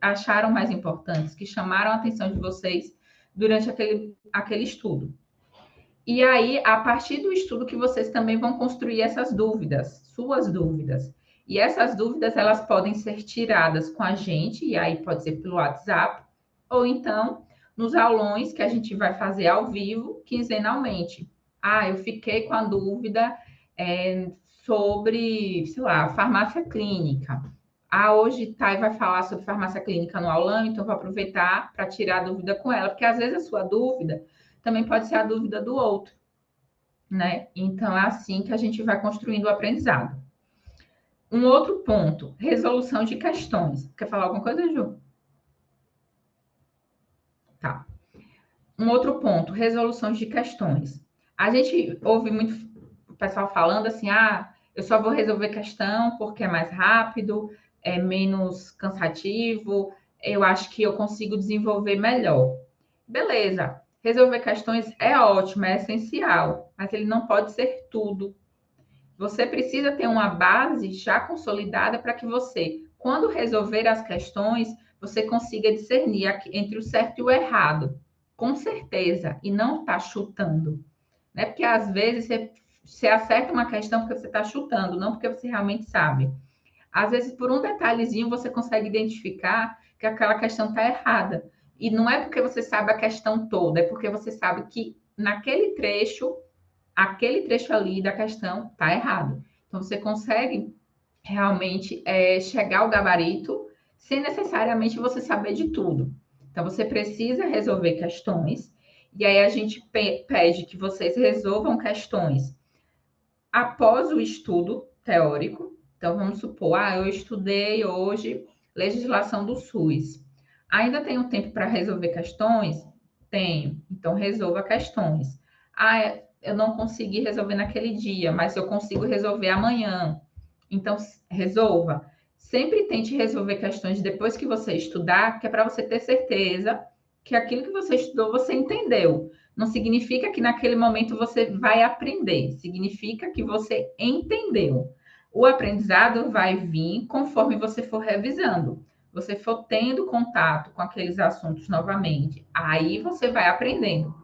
acharam mais importantes, que chamaram a atenção de vocês durante aquele estudo. E aí, a partir do estudo que vocês também vão construir essas dúvidas, suas dúvidas. E essas dúvidas, elas podem ser tiradas com a gente, e aí pode ser pelo WhatsApp, ou então nos aulões que a gente vai fazer ao vivo, quinzenalmente. Eu fiquei com a dúvida sobre, sei lá, farmácia clínica. Hoje Thay vai falar sobre farmácia clínica no aulão, então vou aproveitar para tirar a dúvida com ela, porque às vezes a sua dúvida também pode ser a dúvida do outro, né? Então é assim que a gente vai construindo o aprendizado. Um outro ponto, resolução de questões. Quer falar alguma coisa, Ju? Tá. Um outro ponto, resolução de questões. A gente ouve muito o pessoal falando assim: eu só vou resolver questão porque é mais rápido, é menos cansativo, eu acho que eu consigo desenvolver melhor. Beleza, resolver questões é ótimo, é essencial, mas ele não pode ser tudo. Você precisa ter uma base já consolidada para que você, quando resolver as questões, você consiga discernir entre o certo e o errado, com certeza, e não está chutando. Né? Porque às vezes você acerta uma questão porque você está chutando, não porque você realmente sabe. Às vezes, por um detalhezinho, você consegue identificar que aquela questão está errada. E não é porque você sabe a questão toda, é porque você sabe que naquele trecho, aquele trecho ali da questão está errado. Então, você consegue realmente chegar ao gabarito sem necessariamente você saber de tudo. Então, você precisa resolver questões, e aí a gente pede que vocês resolvam questões após o estudo teórico. Então, vamos supor, eu estudei hoje legislação do SUS. Ainda tenho tempo para resolver questões? Tenho. Então, resolva questões. Eu não consegui resolver naquele dia, mas eu consigo resolver amanhã. Então, resolva. Sempre tente resolver questões depois que você estudar, que é para você ter certeza que aquilo que você estudou, você entendeu. Não significa que naquele momento você vai aprender, significa que você entendeu. O aprendizado vai vir conforme você for revisando, você for tendo contato com aqueles assuntos novamente, aí você vai aprendendo.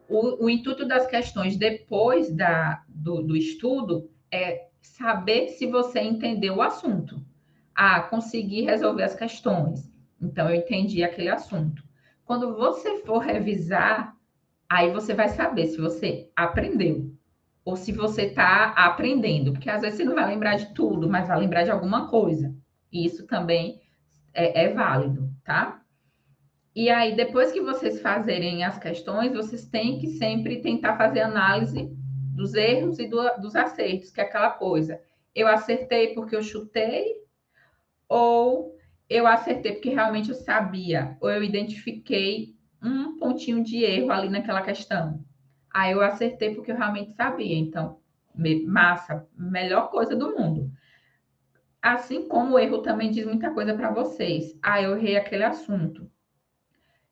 O intuito das questões depois do estudo é saber se você entendeu o assunto. Consegui resolver as questões. Então, eu entendi aquele assunto. Quando você for revisar, aí você vai saber se você aprendeu ou se você está aprendendo, porque às vezes você não vai lembrar de tudo, mas vai lembrar de alguma coisa. E isso também é válido, tá? E aí, depois que vocês fazerem as questões, vocês têm que sempre tentar fazer análise dos erros e dos acertos, que é aquela coisa. Eu acertei porque eu chutei, ou eu acertei porque realmente eu sabia, ou eu identifiquei um pontinho de erro ali naquela questão. Aí eu acertei porque eu realmente sabia. Então, massa, melhor coisa do mundo. Assim como o erro também diz muita coisa para vocês. Ah, eu errei aquele assunto.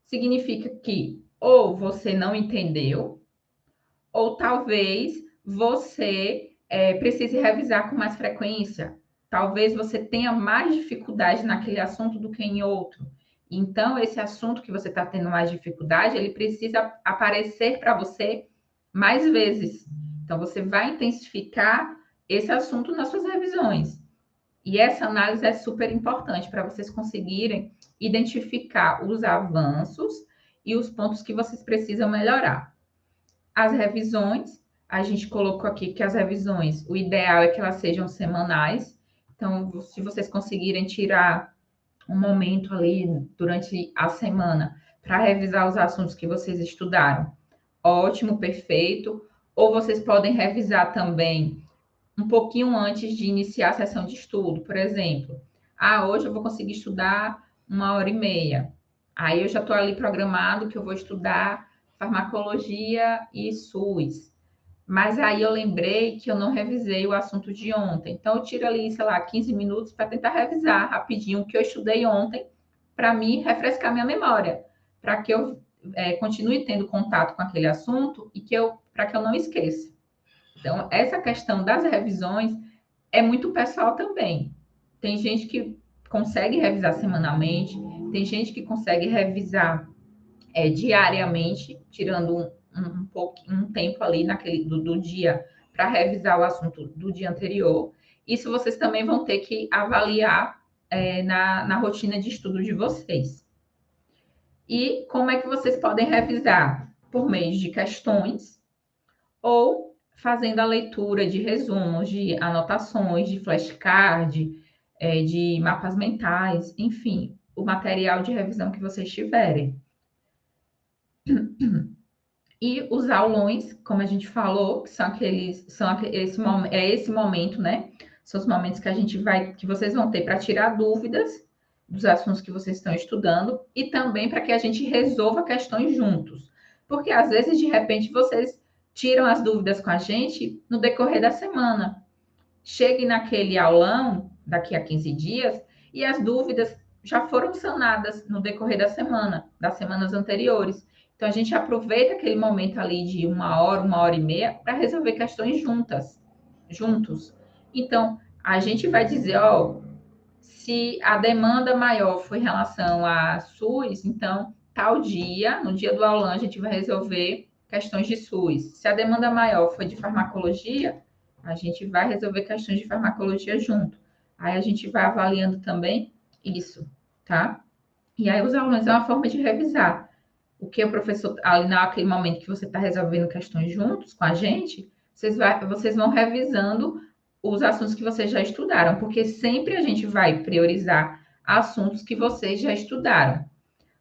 Significa que ou você não entendeu, ou talvez você precise revisar com mais frequência. Talvez você tenha mais dificuldade naquele assunto do que em outro. Então, esse assunto que você está tendo mais dificuldade, ele precisa aparecer para você mais vezes. Então, você vai intensificar esse assunto nas suas revisões. E essa análise é super importante para vocês conseguirem identificar os avanços e os pontos que vocês precisam melhorar. As revisões, a gente colocou aqui que as revisões, o ideal é que elas sejam semanais. Então, se vocês conseguirem tirar um momento ali durante a semana para revisar os assuntos que vocês estudaram, ótimo, perfeito. Ou vocês podem revisar também um pouquinho antes de iniciar a sessão de estudo, por exemplo. Ah, hoje eu vou conseguir estudar 1h30. Aí eu já estou ali programado que eu vou estudar farmacologia e SUS. Mas aí eu lembrei que eu não revisei o assunto de ontem. Então eu tiro ali, sei lá, 15 minutos para tentar revisar rapidinho o que eu estudei ontem, para mim refrescar minha memória, para que eu continue tendo contato com aquele assunto e para que eu não esqueça. Então, essa questão das revisões é muito pessoal também. Tem gente que consegue revisar semanalmente, tem gente que consegue revisar diariamente, tirando um tempo ali do dia para revisar o assunto do dia anterior. Isso vocês também vão ter que avaliar na rotina de estudo de vocês. E como é que vocês podem revisar? Por meio de questões ou fazendo a leitura de resumos, de anotações, de flashcard, de mapas mentais, enfim, o material de revisão que vocês tiverem. E os aulões, como a gente falou, que esse momento, né? São os momentos que vocês vão ter para tirar dúvidas dos assuntos que vocês estão estudando e também para que a gente resolva questões juntos. Porque às vezes, de repente, vocês tiram as dúvidas com a gente no decorrer da semana. Chegue naquele aulão daqui a 15 dias e as dúvidas já foram sanadas no decorrer da semana, das semanas anteriores. Então, a gente aproveita aquele momento ali de 1h, 1h30 para resolver questões juntos. Então, a gente vai dizer, ó, se a demanda maior foi em relação a SUS, então, tal dia, no dia do aulão, a gente vai resolver questões de SUS. Se a demanda maior foi de farmacologia, a gente vai resolver questões de farmacologia junto. Aí a gente vai avaliando também isso, tá? E aí os alunos é uma forma de revisar. O que o professor, ali naquele momento que você está resolvendo questões juntos com a gente, vocês vão revisando os assuntos que vocês já estudaram, porque sempre a gente vai priorizar assuntos que vocês já estudaram.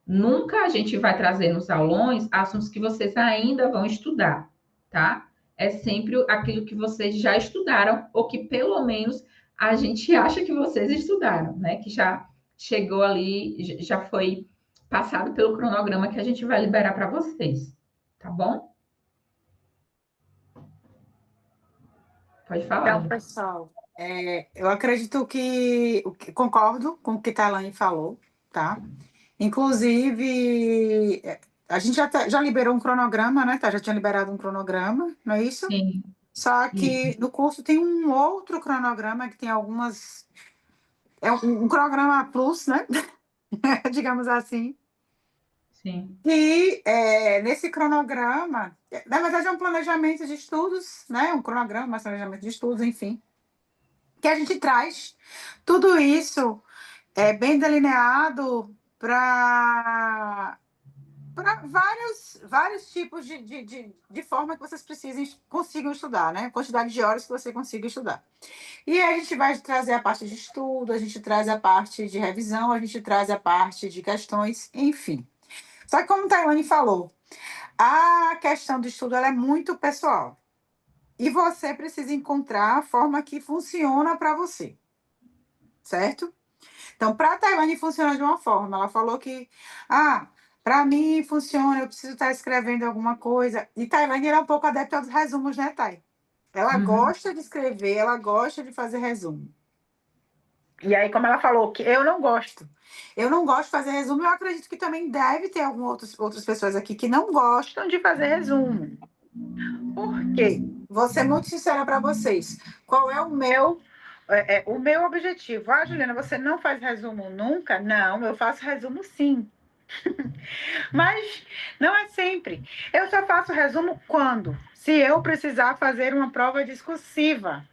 Nunca a gente vai trazer nos aulões assuntos que vocês ainda vão estudar, tá? É sempre aquilo que vocês já estudaram, ou que pelo menos a gente acha que vocês estudaram, né? Que já chegou ali, já foi passado pelo cronograma que a gente vai liberar para vocês, tá bom? Pode Então, falar. pessoal, eu acredito concordo com o que a Tailane falou, tá? Inclusive, a gente já liberou um cronograma, né? Tá? Já tinha liberado um cronograma, não é isso? Sim, Só isso, que no curso tem um outro cronograma que tem algumas. É um cronograma plus, né? Digamos assim. sim. E nesse cronograma, na verdade, é um planejamento de estudos, né? Um cronograma, mas planejamento de estudos, enfim. Que a gente traz tudo isso bem delineado para vários tipos de forma que vocês consigam estudar, né? Quantidade de horas que você consiga estudar. E aí a gente vai trazer a parte de estudo, a gente traz a parte de revisão, a gente traz a parte de questões, enfim. Só que como a Tailane falou, a questão do estudo ela é muito pessoal. E você precisa encontrar a forma que funciona para você, certo? Então, para a Tailane funciona de uma forma. Ela falou que, para mim funciona, eu preciso estar escrevendo alguma coisa. E Tailane era um pouco adepta aos resumos, né, Thay? Ela Uhum. gosta de escrever, ela gosta de fazer resumo. E aí, como ela falou, que eu não gosto. Eu não gosto de fazer resumo, eu acredito que também deve ter outras pessoas aqui que não gostam de fazer resumo. Por quê? Vou ser muito sincera para vocês. Qual é o meu objetivo? Ah, Juliana, você não faz resumo nunca? Não, eu faço resumo sim. Mas não é sempre. Eu só faço resumo quando? Se eu precisar fazer uma prova discursiva.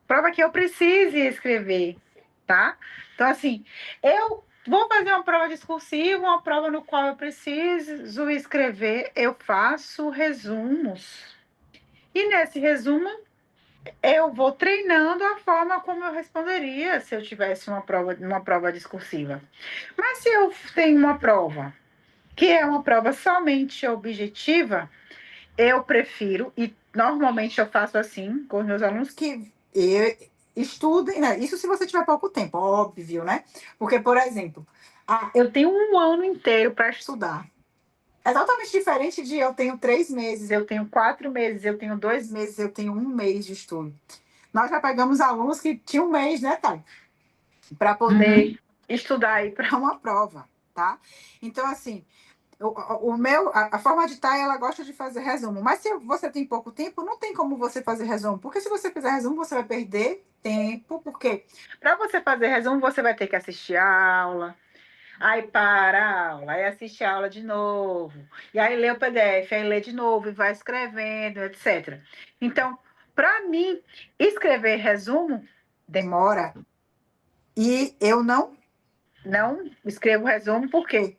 Prova que eu precise escrever, tá? Então, assim, eu vou fazer uma prova discursiva, uma prova no qual eu preciso escrever, eu faço resumos. E nesse resumo, eu vou treinando a forma como eu responderia se eu tivesse uma prova discursiva. Mas se eu tenho uma prova que é uma prova somente objetiva, eu prefiro, e normalmente eu faço assim com os meus alunos, que estudem, né? Isso se você tiver pouco tempo, óbvio, né? Porque, por exemplo, eu tenho um ano inteiro para estudar. É totalmente diferente de eu tenho 3 meses, eu tenho 4 meses, eu tenho 2 meses, eu tenho um mês de estudo. Nós já pegamos alunos que tinham um mês, né, Thay? Para Uhum. poder estudar aí para uma prova, tá? Então, assim, a forma de estar, ela gosta de fazer resumo. Mas se você tem pouco tempo, não tem como você fazer resumo. Porque se você fizer resumo, você vai perder tempo. Porque para você fazer resumo, você vai ter que assistir a aula. Aí para a aula, aí assiste a aula de novo. E aí lê o PDF, aí lê de novo e vai escrevendo, etc. Então, para mim, escrever resumo demora. E eu não escrevo resumo porque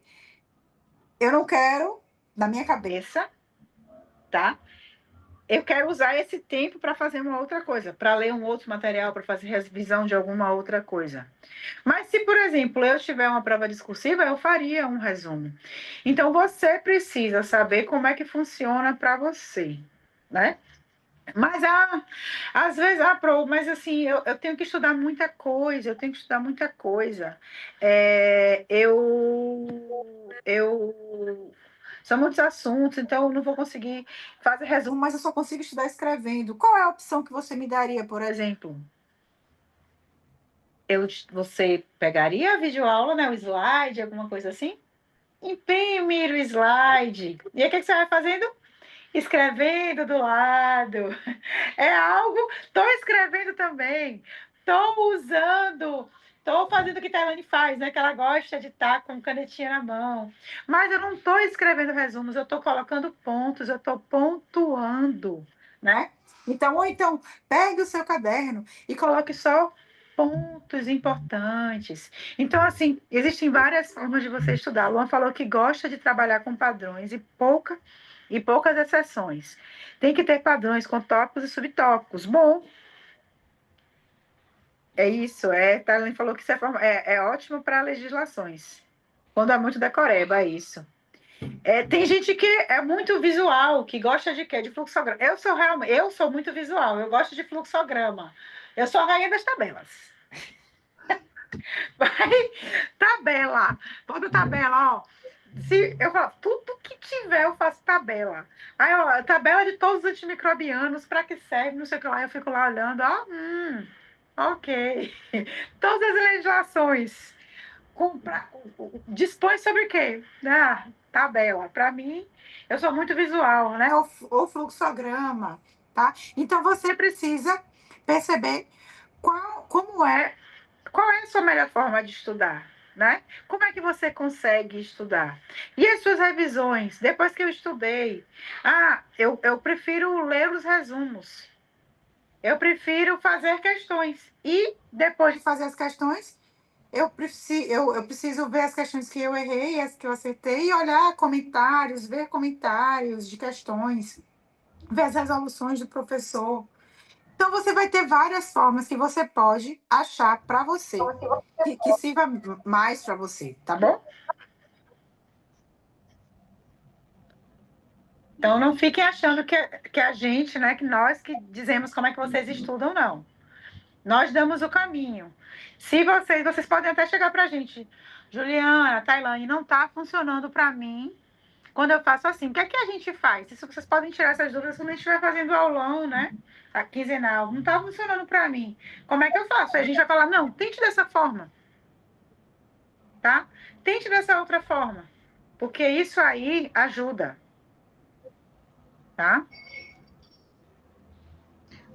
eu não quero, na minha cabeça, tá? Eu quero usar esse tempo para fazer uma outra coisa, para ler um outro material, para fazer revisão de alguma outra coisa. Mas se, por exemplo, eu tiver uma prova discursiva, eu faria um resumo. Então, você precisa saber como é que funciona para você, né? Mas às vezes, mas assim, eu tenho que estudar muita coisa, eu tenho que estudar muita coisa. Eu são muitos assuntos, então eu não vou conseguir fazer resumo, mas eu só consigo estudar escrevendo. Qual é a opção que você me daria, por exemplo? Você pegaria a videoaula, né, o slide, alguma coisa assim? Imprimir o slide. E aí, o que você vai fazendo? Escrevendo do lado. É algo. Estou escrevendo também. Estou usando. Estou fazendo o que a Tailane faz, né? Que ela gosta de estar com canetinha na mão. Mas eu não estou escrevendo resumos, eu estou colocando pontos, eu estou pontuando, né? Então, ou então, pegue o seu caderno e coloque só pontos importantes. Então, assim, existem várias formas de você estudar. A Luan falou que gosta de trabalhar com padrões e poucas exceções. Tem que ter padrões com tópicos e subtópicos. Bom, é isso. Thalene falou que isso é ótimo para legislações. Quando há muito decoreba, é isso. Tem gente que é muito visual, que gosta de quê? De fluxograma. Eu sou muito visual, eu gosto de fluxograma. Eu sou a rainha das tabelas. Vai, tabela. Toda tabela, ó. Se eu falo, tudo que tiver, eu faço tabela. Aí, ó, tabela de todos os antimicrobianos, para que serve, não sei o que lá. Eu fico lá olhando, ó, ok. Todas as legislações. Dispõe sobre o quê? Tabela. Para mim, eu sou muito visual, né? Ou fluxograma, tá? Então, você precisa perceber qual é a sua melhor forma de estudar, né? Como é que você consegue estudar? E as suas revisões? Depois que eu estudei, eu prefiro ler os resumos. Eu prefiro fazer questões. E depois de fazer as questões, eu preciso ver as questões que eu errei, as que eu acertei, e olhar comentários, ver comentários de questões, ver as resoluções do professor. Então, você vai ter várias formas que você pode achar para você, que sirva mais para você, tá bom? Então, não fiquem achando que a gente, né, que nós que dizemos como é que vocês estudam, não. Nós damos o caminho. Se vocês podem até chegar para a gente, Juliana, Tailane, não está funcionando para mim quando eu faço assim, o que é que a gente faz? Isso vocês podem tirar essas dúvidas quando a gente estiver fazendo aulão, né? A quinzenal. Não está funcionando para mim. Como é que eu faço? Aí a gente vai falar, não, tente dessa forma, tá? Tente dessa outra forma. Porque isso aí ajuda, tá?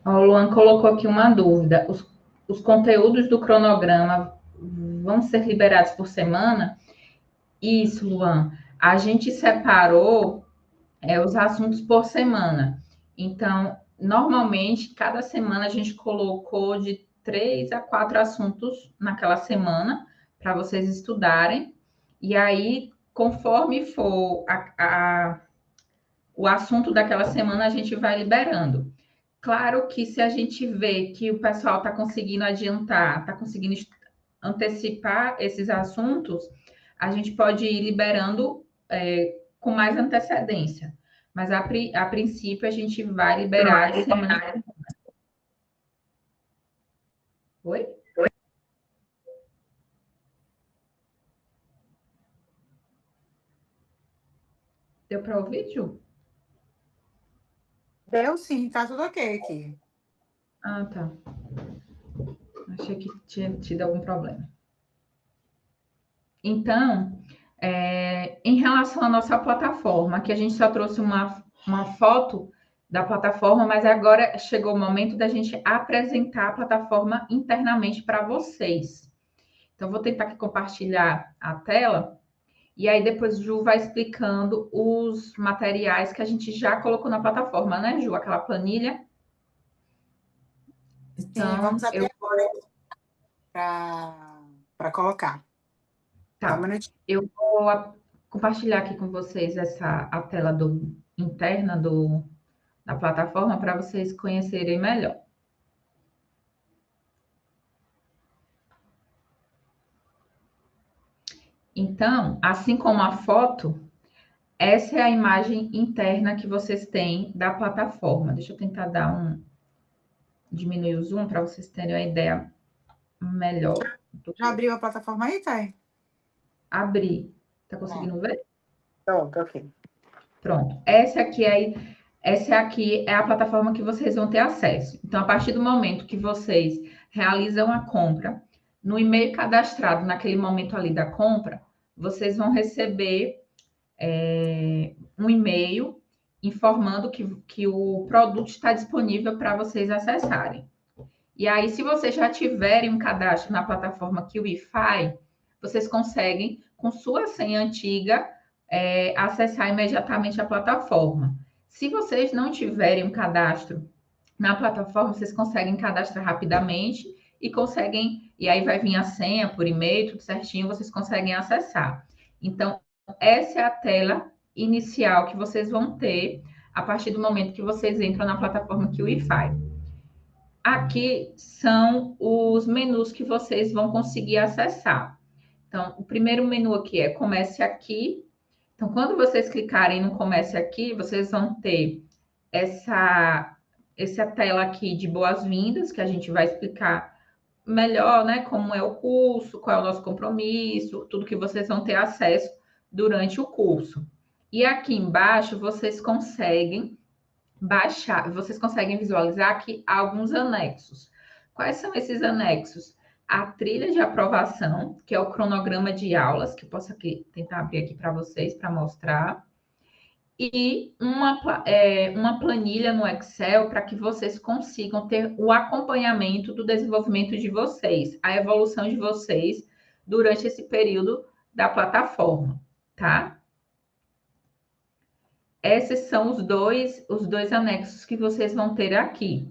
O Luan colocou aqui uma dúvida. Os conteúdos do cronograma vão ser liberados por semana? Isso, Luan. A gente separou os assuntos por semana. Então, normalmente, cada semana a gente colocou de 3 a 4 assuntos naquela semana para vocês estudarem. E aí, conforme for o assunto daquela semana, a gente vai liberando. Claro que se a gente vê que o pessoal está conseguindo adiantar, está conseguindo antecipar esses assuntos, a gente pode ir liberando com mais antecedência. Mas a princípio a gente vai liberar de semana. Oi? Deu para ouvir, Ju? Deu sim, tá tudo ok aqui. Ah, tá. Achei que tinha tido algum problema. Então, em relação à nossa plataforma, que a gente só trouxe uma foto da plataforma, mas agora chegou o momento da gente apresentar a plataforma internamente para vocês. Então, vou tentar aqui compartilhar a tela e aí depois Ju vai explicando os materiais que a gente já colocou na plataforma, né, Ju? Aquela planilha. Sim, Então, vamos até agora para colocar. Só um tá. minutinho. Eu vou compartilhar aqui com vocês a tela interna da plataforma para vocês conhecerem melhor. Então, assim como a foto, essa é a imagem interna que vocês têm da plataforma. Deixa eu tentar diminuir o zoom para vocês terem uma ideia melhor. Já abriu a plataforma aí, Thay? Abrir. Tá conseguindo ver? Pronto, ok. Pronto. Essa aqui é a plataforma que vocês vão ter acesso. Então, a partir do momento que vocês realizam a compra, no e-mail cadastrado naquele momento ali da compra, vocês vão receber um e-mail informando que o produto está disponível para vocês acessarem. E aí, se vocês já tiverem um cadastro na plataforma QIFI, vocês conseguem, com sua senha antiga, acessar imediatamente a plataforma. Se vocês não tiverem um cadastro na plataforma, vocês conseguem cadastrar rapidamente e aí vai vir a senha por e-mail, tudo certinho, vocês conseguem acessar. Então, essa é a tela inicial que vocês vão ter a partir do momento que vocês entram na plataforma QIFI. Aqui são os menus que vocês vão conseguir acessar. Então, o primeiro menu aqui é Comece Aqui. Então, quando vocês clicarem no Comece Aqui, vocês vão ter essa tela aqui de boas-vindas, que a gente vai explicar melhor, né, como é o curso, qual é o nosso compromisso, tudo que vocês vão ter acesso durante o curso. E aqui embaixo vocês conseguem vocês conseguem visualizar aqui alguns anexos. Quais são esses anexos? A trilha de aprovação, que é o cronograma de aulas, que eu posso tentar abrir aqui para vocês para mostrar, e uma planilha no Excel para que vocês consigam ter o acompanhamento do desenvolvimento de vocês, a evolução de vocês durante esse período da plataforma, tá? Esses são os dois anexos que vocês vão ter aqui.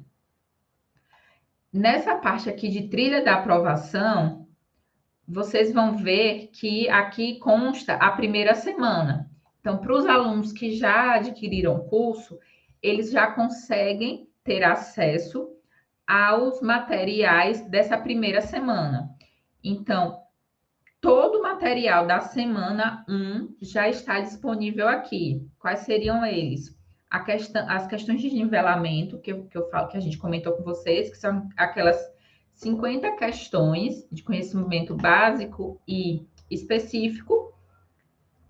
Nessa parte aqui de trilha da aprovação, vocês vão ver que aqui consta a primeira semana. Então, para os alunos que já adquiriram o curso, eles já conseguem ter acesso aos materiais dessa primeira semana. Então, todo o material da semana 1 já está disponível aqui. Quais seriam eles? As questões de nivelamento, que eu falo, que a gente comentou com vocês, que são aquelas 50 questões de conhecimento básico e específico.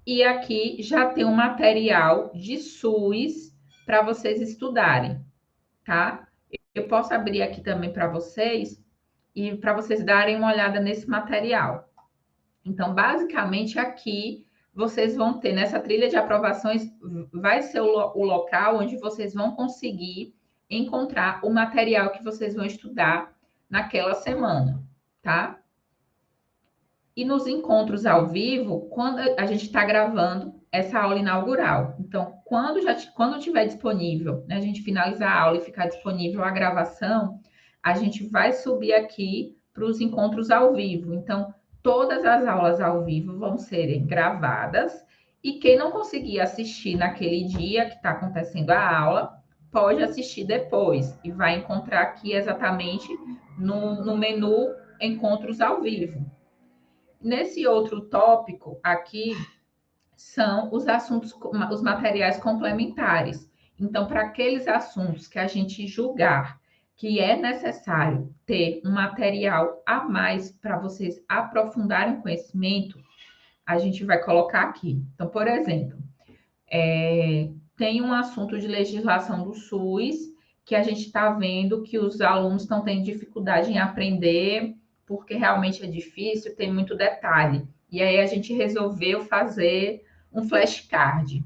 E aqui já tem um material de SUS para vocês estudarem, tá? Eu posso abrir aqui também para vocês e para vocês darem uma olhada nesse material. Então, basicamente, aqui vocês vão ter nessa trilha de aprovações, vai ser o local onde vocês vão conseguir encontrar o material que vocês vão estudar naquela semana, tá? E nos encontros ao vivo, quando a gente está gravando essa aula inaugural. Então, quando tiver disponível, né, a gente finalizar a aula e ficar disponível a gravação, a gente vai subir aqui para os encontros ao vivo. Então, todas as aulas ao vivo vão serem gravadas e quem não conseguir assistir naquele dia que está acontecendo a aula, pode assistir depois e vai encontrar aqui exatamente no menu Encontros ao Vivo. Nesse outro tópico aqui são os assuntos, os materiais complementares. Então, para aqueles assuntos que a gente julgar que é necessário ter um material a mais para vocês aprofundarem o conhecimento, a gente vai colocar aqui. Então, por exemplo, tem um assunto de legislação do SUS que a gente está vendo que os alunos estão tendo dificuldade em aprender, porque realmente é difícil, tem muito detalhe. E aí a gente resolveu fazer um flashcard.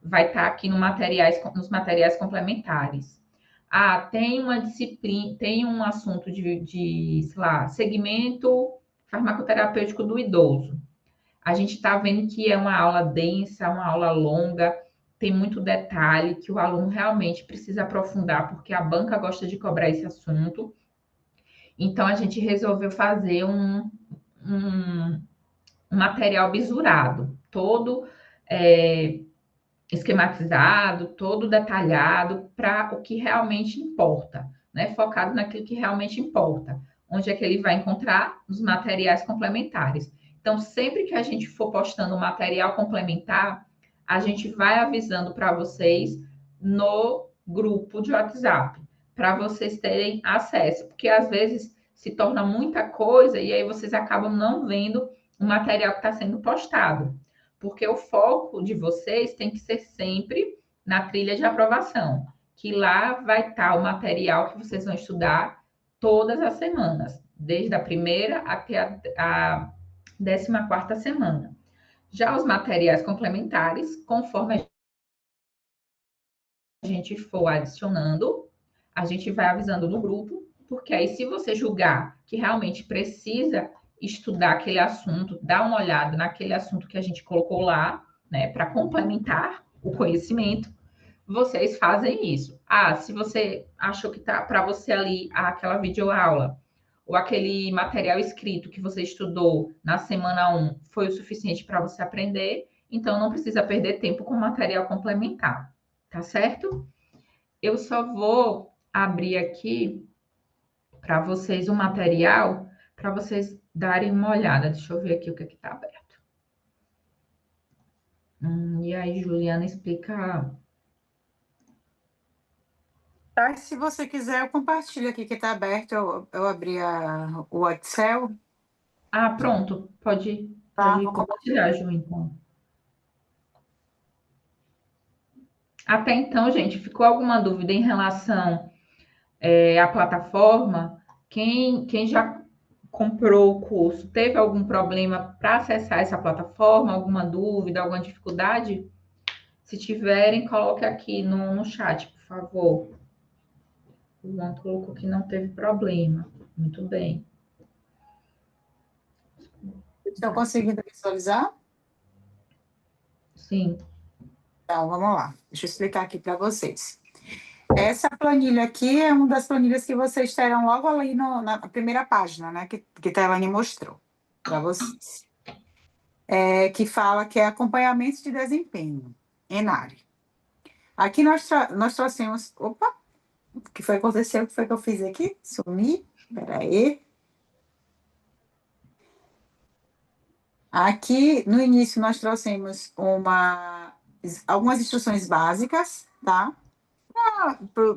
Vai estar aqui nos materiais complementares. Ah, tem uma disciplina, tem um assunto sei lá, segmento farmacoterapêutico do idoso. A gente está vendo que é uma aula densa, uma aula longa, tem muito detalhe que o aluno realmente precisa aprofundar, porque a banca gosta de cobrar esse assunto. Então, a gente resolveu fazer um material bisurado, todo esquematizado, todo detalhado para o que realmente importa, né? Focado naquilo que realmente importa. Onde é que ele vai encontrar os materiais complementares. Então, sempre que a gente for postando um material complementar, a gente vai avisando para vocês no grupo de WhatsApp, para vocês terem acesso, porque às vezes se torna muita coisa e aí vocês acabam não vendo o material que está sendo postado, porque o foco de vocês tem que ser sempre na trilha de aprovação, que lá vai estar o material que vocês vão estudar todas as semanas, desde a primeira até a 14ª semana. Já os materiais complementares, conforme a gente for adicionando, a gente vai avisando no grupo, porque aí se você julgar que realmente precisa estudar aquele assunto, dar uma olhada naquele assunto que a gente colocou lá, né, para complementar o conhecimento, vocês fazem isso. Ah, se você achou que tá para você ali aquela videoaula ou aquele material escrito que você estudou na semana 1 foi o suficiente para você aprender, então não precisa perder tempo com material complementar, tá certo? Eu só vou abrir aqui para vocês o material para vocês darem uma olhada. Deixa eu ver aqui o que está aberto. E aí, Juliana, explica. Tá, se você quiser, eu compartilho aqui que está aberto. Eu abri o Excel. Ah, pronto. Pode Tá, vou compartilhar, Ju, então. Até então, gente, ficou alguma dúvida em relação à plataforma? Quem já comprou o curso, teve algum problema para acessar essa plataforma? Alguma dúvida, alguma dificuldade? Se tiverem, coloque aqui no chat, por favor. O Juan colocou que não teve problema. Muito bem. Estão conseguindo visualizar? Sim. Então, vamos lá. Deixa eu explicar aqui para vocês. Essa planilha aqui é uma das planilhas que vocês terão logo ali na primeira página, né? Que a Tailane mostrou para vocês. Que fala que é acompanhamento de desempenho, ENARE. Aqui nós trouxemos. Opa! O que foi que aconteceu? O que foi que eu fiz aqui? Sumi. Espera aí. Aqui, no início, nós trouxemos algumas instruções básicas, tá?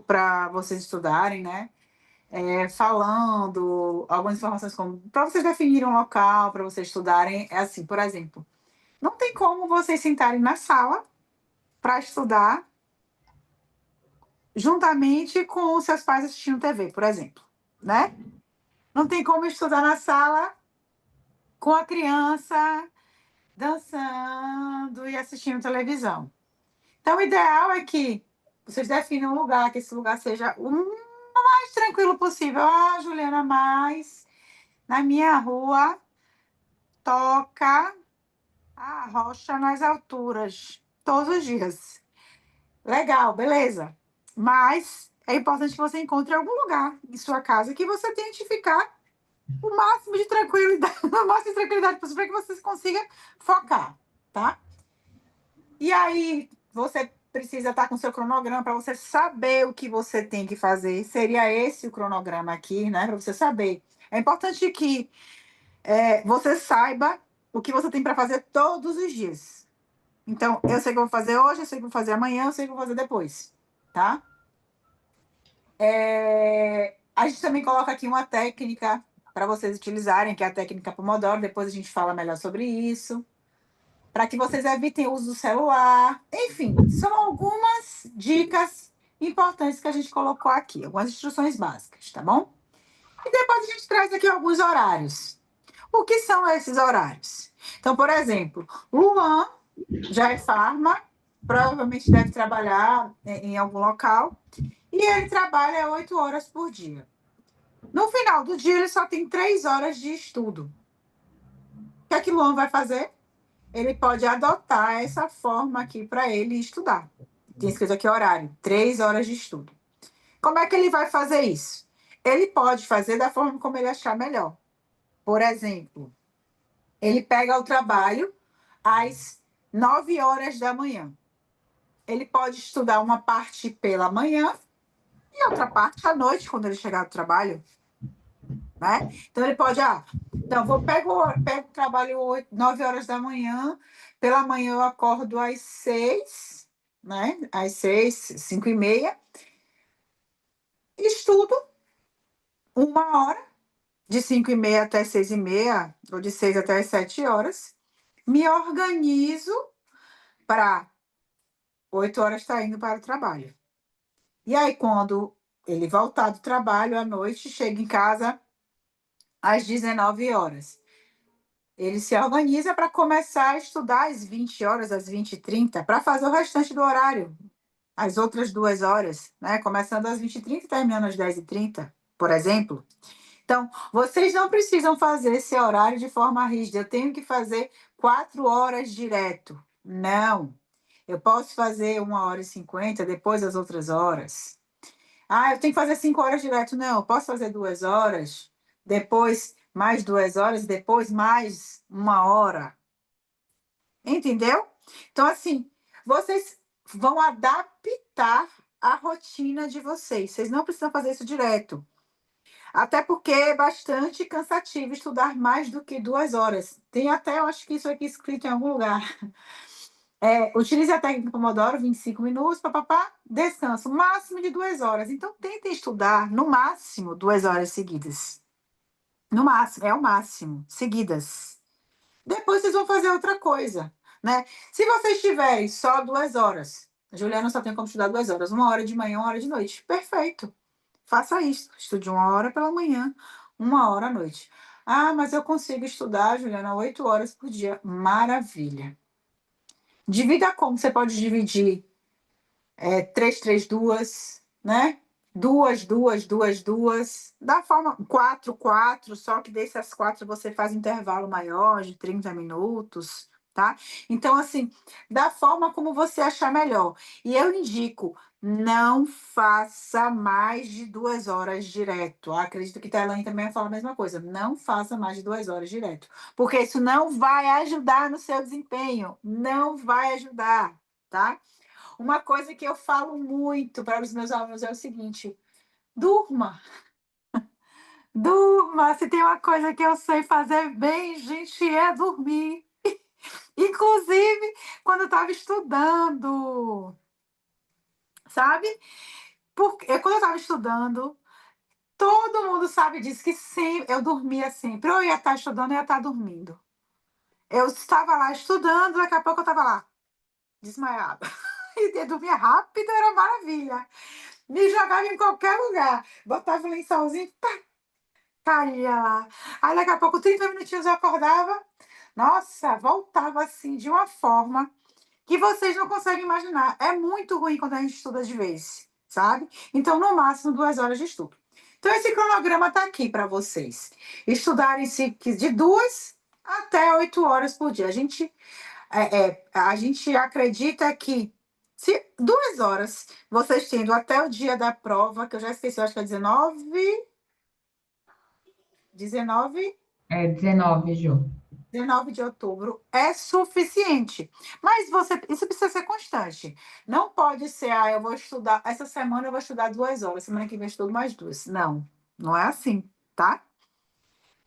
Para vocês estudarem, né? Falando algumas informações como para vocês definirem um local, para vocês estudarem. É assim, por exemplo, Não tem como vocês sentarem na sala para estudar juntamente com os seus pais assistindo TV, por exemplo, né? Não tem como estudar na sala com a criança dançando e assistindo televisão. Então, o ideal é que vocês definam um lugar, que esse lugar seja o mais tranquilo possível. Ah, Juliana, mas na minha rua toca a rocha nas alturas, todos os dias. Legal, beleza. Mas é importante que você encontre algum lugar em sua casa que você tente ficar o máximo de tranquilidade, o máximo de tranquilidade possível para que você consiga focar, tá? E aí, você precisa estar com seu cronograma para você saber o que você tem que fazer. Seria esse o cronograma aqui, né? Para você saber. É importante que você saiba o que você tem para fazer todos os dias. Então, eu sei o que eu vou fazer hoje, eu sei o que eu vou fazer amanhã, eu sei o que eu vou fazer depois, tá? A gente também coloca aqui uma técnica para vocês utilizarem, que é a técnica Pomodoro. Depois a gente fala melhor sobre isso. Para que vocês evitem o uso do celular. Enfim, são algumas dicas importantes que a gente colocou aqui, algumas instruções básicas, tá bom? E depois a gente traz aqui alguns horários. O que são esses horários? Então, por exemplo, Luan já é farma, provavelmente deve trabalhar em algum local, e ele trabalha 8 horas por dia. No final do dia, ele só tem 3 horas de estudo. O que é que Luan vai fazer? Ele pode adotar essa forma aqui para ele estudar. Tem escrito aqui horário, 3 horas de estudo. Como é que ele vai fazer isso? Ele pode fazer da forma como ele achar melhor. Por exemplo, ele pega o trabalho às 9 horas da manhã. Ele pode estudar uma parte pela manhã e outra parte à noite, quando ele chegar do trabalho, né? Então ele pode, então pego o trabalho 9 horas da manhã, pela manhã eu acordo às 6, né? Às 6, 5h30, estudo 1 hora, de 5h30 até 6h30, ou de 6 até as 7 horas, me organizo para 8 horas estar indo para o trabalho. E aí, quando ele voltar do trabalho à noite, chega em casa às 19 horas. Ele se organiza para começar a estudar às 20 horas, às 20h30, para fazer o restante do horário, as outras 2 horas, né? Começando às 20h30 e terminando às 10h30, por exemplo. Então, vocês não precisam fazer esse horário de forma rígida. Eu tenho que fazer 4 horas direto. Não. Eu posso fazer 1h50, depois as outras horas. Eu tenho que fazer 5 horas direto. Não, eu posso fazer 2 horas, depois mais 2 horas, depois mais 1 hora. Entendeu? Então, assim, vocês vão adaptar a rotina de vocês. Vocês não precisam fazer isso direto. Até porque é bastante cansativo estudar mais do que 2 horas. Tem até, eu acho que isso aqui escrito em algum lugar. Utilize a técnica Pomodoro, 25 minutos, papapá, descanso, máximo de 2 horas. Então, tentem estudar no máximo 2 horas seguidas. No máximo, é o máximo, seguidas. Depois vocês vão fazer outra coisa, né? Se vocês tiverem só 2 horas, a Juliana só tem como estudar 2 horas, 1 hora de manhã, 1 hora de noite. Perfeito. Faça isso. Estude 1 hora pela manhã, 1 hora à noite. Mas eu consigo estudar, Juliana, 8 horas por dia. Maravilha. Divida como? Você pode dividir 3, 3, 2, né? Duas, duas, duas, duas. Da forma 4, 4, só que dessas 4 você faz intervalo maior, de 30 minutos, tá? Então, assim, da forma como você achar melhor. E eu indico, não faça mais de 2 horas direto. Acredito que a Tailândia também fala a mesma coisa. Não faça mais de 2 horas direto. Porque isso não vai ajudar no seu desempenho. Não vai ajudar, tá? Uma coisa que eu falo muito para os meus alunos é o seguinte: durma, durma. Se tem uma coisa que eu sei fazer bem, gente, é dormir. Inclusive, quando eu estava estudando, sabe? Porque quando eu estava estudando, todo mundo sabe disso, que sempre eu dormia sempre. Ou eu ia estar estudando, ou eu ia estar dormindo. Eu estava lá estudando, daqui a pouco eu estava lá, desmaiada. E dormia rápido, era maravilha. Me jogava em qualquer lugar. Botava o lençolzinho, pá, caía lá. Aí daqui a pouco, 30 minutinhos eu acordava. Nossa, voltava assim de uma forma que vocês não conseguem imaginar. É muito ruim quando a gente estuda de vez, sabe? Então, no máximo, 2 horas de estudo. Então, esse cronograma está aqui para vocês. Estudarem de 2 até 8 horas por dia. A gente acredita que se 2 horas vocês tendo até o dia da prova, que eu já esqueci, eu acho que é 19, 19, Ju. 19 de outubro, é suficiente. Mas isso precisa ser constante. Não pode ser, eu vou estudar, essa semana eu vou estudar 2 horas, semana que vem eu estudo mais duas. Não, não é assim, tá?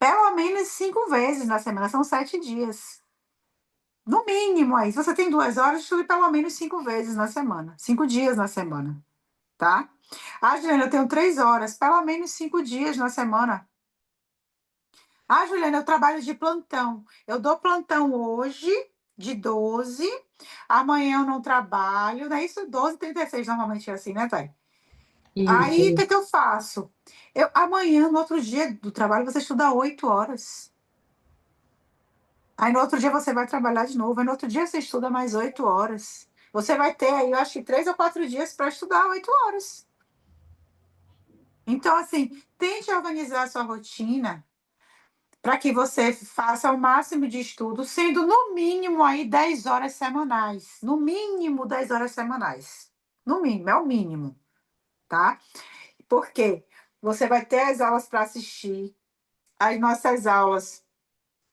Pelo menos 5 vezes na semana, são 7 dias. No mínimo aí. Se você tem 2 horas, estude pelo menos 5 vezes na semana. 5 dias na semana, tá? Juliana, eu tenho 3 horas, pelo menos 5 dias na semana. Juliana, eu trabalho de plantão. Eu dou plantão hoje, de 12. Amanhã eu não trabalho, não é isso? 12h36 normalmente é assim, né, Thay? Aí, o Isso. que eu faço? Amanhã, no outro dia do trabalho, você estuda 8 horas. Aí, no outro dia, você vai trabalhar de novo. Aí, no outro dia, você estuda mais 8 horas. Você vai ter aí, eu acho que 3 ou 4 dias para estudar 8 horas. Então, assim, tente organizar a sua rotina para que você faça o máximo de estudo, sendo no mínimo aí 10 horas semanais. No mínimo 10 horas semanais. No mínimo, é o mínimo, tá? Porque você vai ter as aulas para assistir, as nossas aulas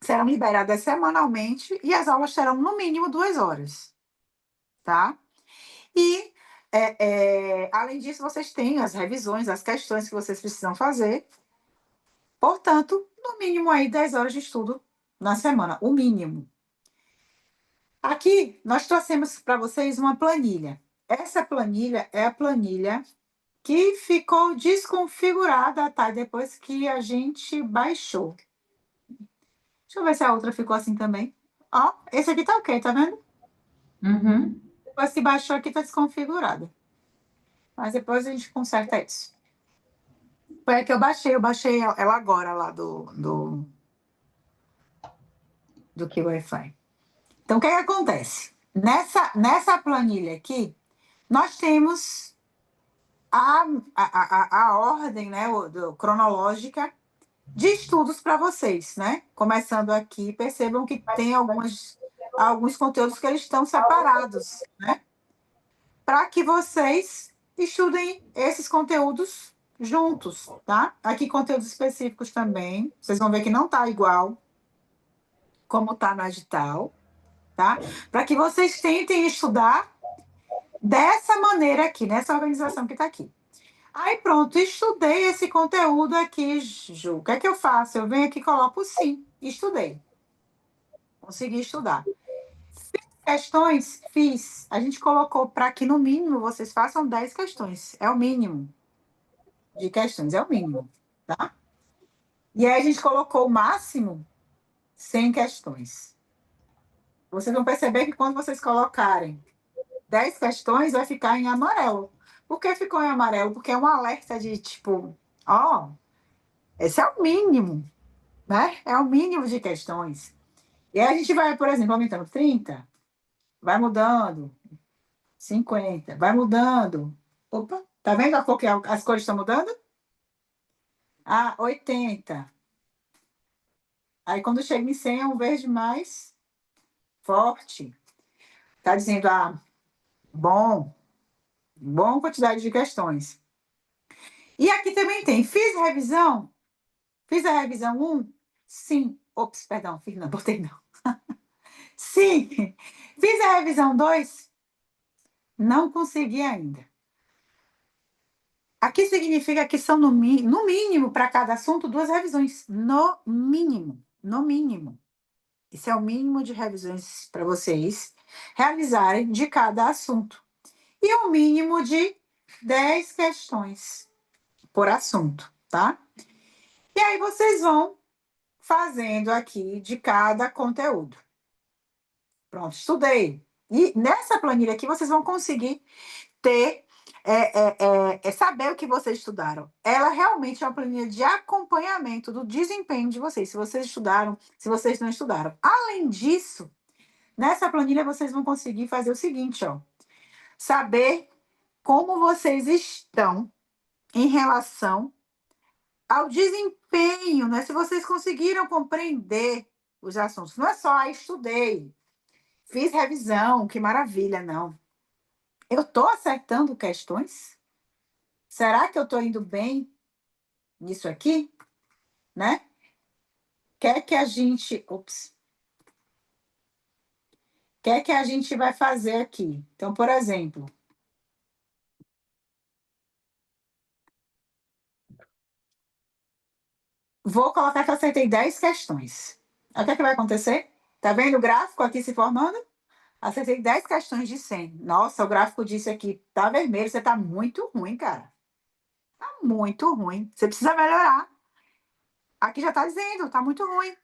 serão liberadas semanalmente e as aulas terão no mínimo 2 horas, tá? E, além disso, vocês têm as revisões, as questões que vocês precisam fazer. Portanto, no mínimo aí 10 horas de estudo na semana, o mínimo. Aqui nós trouxemos para vocês uma planilha. Essa planilha é a planilha que ficou desconfigurada, tá? Depois que a gente baixou. Deixa eu ver se a outra ficou assim também. Ó, esse aqui tá ok, tá vendo? Uhum. Depois que baixou aqui tá desconfigurada. Mas depois a gente conserta isso. Foi a que eu baixei ela agora lá do que Wi-Fi. Então, o que acontece? Nessa planilha aqui, nós temos a ordem, né, cronológica de estudos para vocês, né? Começando aqui, percebam que tem alguns conteúdos que eles estão separados, né? Para que vocês estudem esses conteúdos juntos, tá? Aqui conteúdos específicos também. Vocês vão ver que não tá igual como tá na digital, tá? Para que vocês tentem estudar dessa maneira aqui, nessa organização que está aqui. Aí pronto, estudei esse conteúdo aqui, Ju. O que é que eu faço? Eu venho aqui e coloco sim, estudei. Consegui estudar. Questões? Fiz. A gente colocou para que, no mínimo, vocês façam 10 questões. É o mínimo de questões, é o mínimo, tá? E aí a gente colocou o máximo 100 questões. Vocês vão perceber que quando vocês colocarem 10 questões, vai ficar em amarelo. Por que ficou em amarelo? Porque é um alerta de tipo, ó, esse é o mínimo, né? É o mínimo de questões. E aí a gente vai, por exemplo, aumentando 30, vai mudando, 50, vai mudando. Opa, tá vendo a cor que as cores estão mudando? 80. Aí quando chega em 100 é um verde mais forte. Tá dizendo, bom, bom quantidade de questões. E aqui também tem, fiz revisão? Fiz a revisão 1? Sim. Ops, perdão, fiz não, botei não. Sim. Fiz a revisão 2? Não consegui ainda. Aqui significa que são, no mínimo, para cada assunto, 2 revisões. No mínimo. No mínimo. Esse é o mínimo de revisões para vocês realizarem de cada assunto. E o mínimo de 10 questões por assunto, tá? E aí vocês vão fazendo aqui de cada conteúdo. Pronto, estudei. E nessa planilha aqui vocês vão conseguir ter, saber o que vocês estudaram. Ela realmente é uma planilha de acompanhamento do desempenho de vocês, se vocês estudaram, se vocês não estudaram. Além disso, nessa planilha vocês vão conseguir fazer o seguinte, ó, saber como vocês estão em relação ao desempenho, né? Se vocês conseguiram compreender os assuntos. Não é só, estudei, fiz revisão, que maravilha, não. Eu estou acertando questões? Será que eu estou indo bem nisso aqui? Né? Quer que a gente. Ops. Quer que a gente vai fazer aqui? Então, por exemplo, vou colocar que eu acertei 10 questões. O que é que vai acontecer? Tá vendo o gráfico aqui se formando? Acertei 10 questões de 100. Nossa, o gráfico disse aqui, tá vermelho, você tá muito ruim, cara. Tá muito ruim. Você precisa melhorar. Aqui já tá dizendo, tá muito ruim.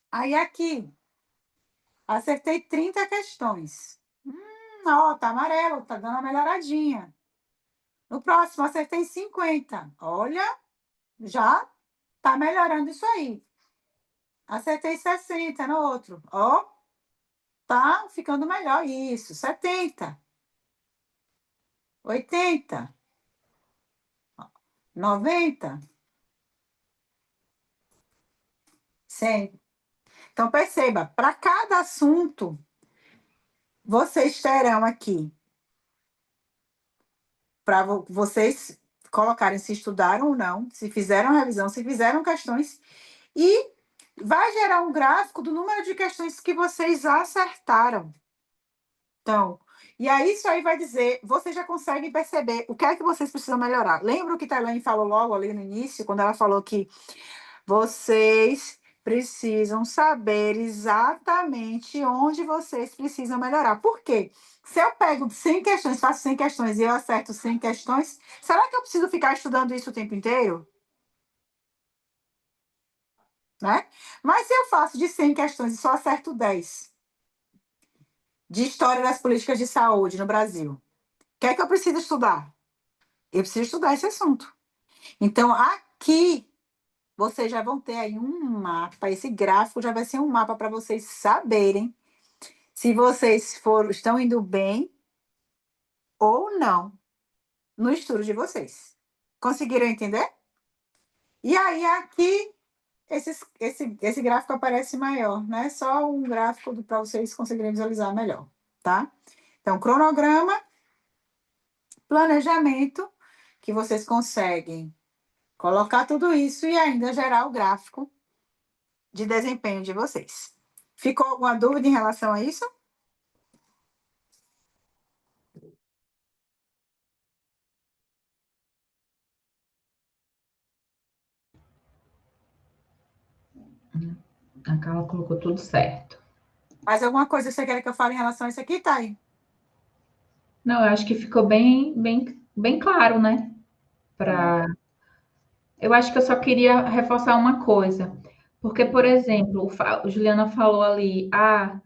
Aí aqui, acertei 30 questões. Ó, tá amarelo, tá dando uma melhoradinha. No próximo, acertei 50. Olha, já tá melhorando isso aí. Acertei 60 no outro. Ó, tá ficando melhor isso. 70. 80. 90. 100. Então, perceba, para cada assunto, vocês terão aqui, para vocês colocarem se estudaram ou não, se fizeram revisão, se fizeram questões, e vai gerar um gráfico do número de questões que vocês acertaram. Então, e aí isso aí vai dizer, vocês já conseguem perceber o que é que vocês precisam melhorar. Lembra o que a Tailane falou logo ali no início, quando ela falou que vocês precisam saber exatamente onde vocês precisam melhorar. Por quê? Se eu pego 100 questões, faço 100 questões e eu acerto 100 questões, será que eu preciso ficar estudando isso o tempo inteiro? Né? Mas se eu faço de 100 questões e só acerto 10 de história das políticas de saúde no Brasil, o que é que eu preciso estudar? Eu preciso estudar esse assunto. Então, aqui vocês já vão ter aí um mapa, esse gráfico já vai ser um mapa para vocês saberem se vocês estão indo bem ou não no estudo de vocês. Conseguiram entender? E aí, aqui, esse gráfico aparece maior, né? Só um gráfico para vocês conseguirem visualizar melhor, tá? Então, cronograma, planejamento, que vocês conseguem colocar tudo isso e ainda gerar o gráfico de desempenho de vocês. Ficou alguma dúvida em relação a isso? A Carla colocou tudo certo. Mais alguma coisa que você quer que eu fale em relação a isso aqui, Thay? Não, eu acho que ficou bem claro, né? Eu acho que eu só queria reforçar uma coisa. Porque, por exemplo, Juliana falou ali, a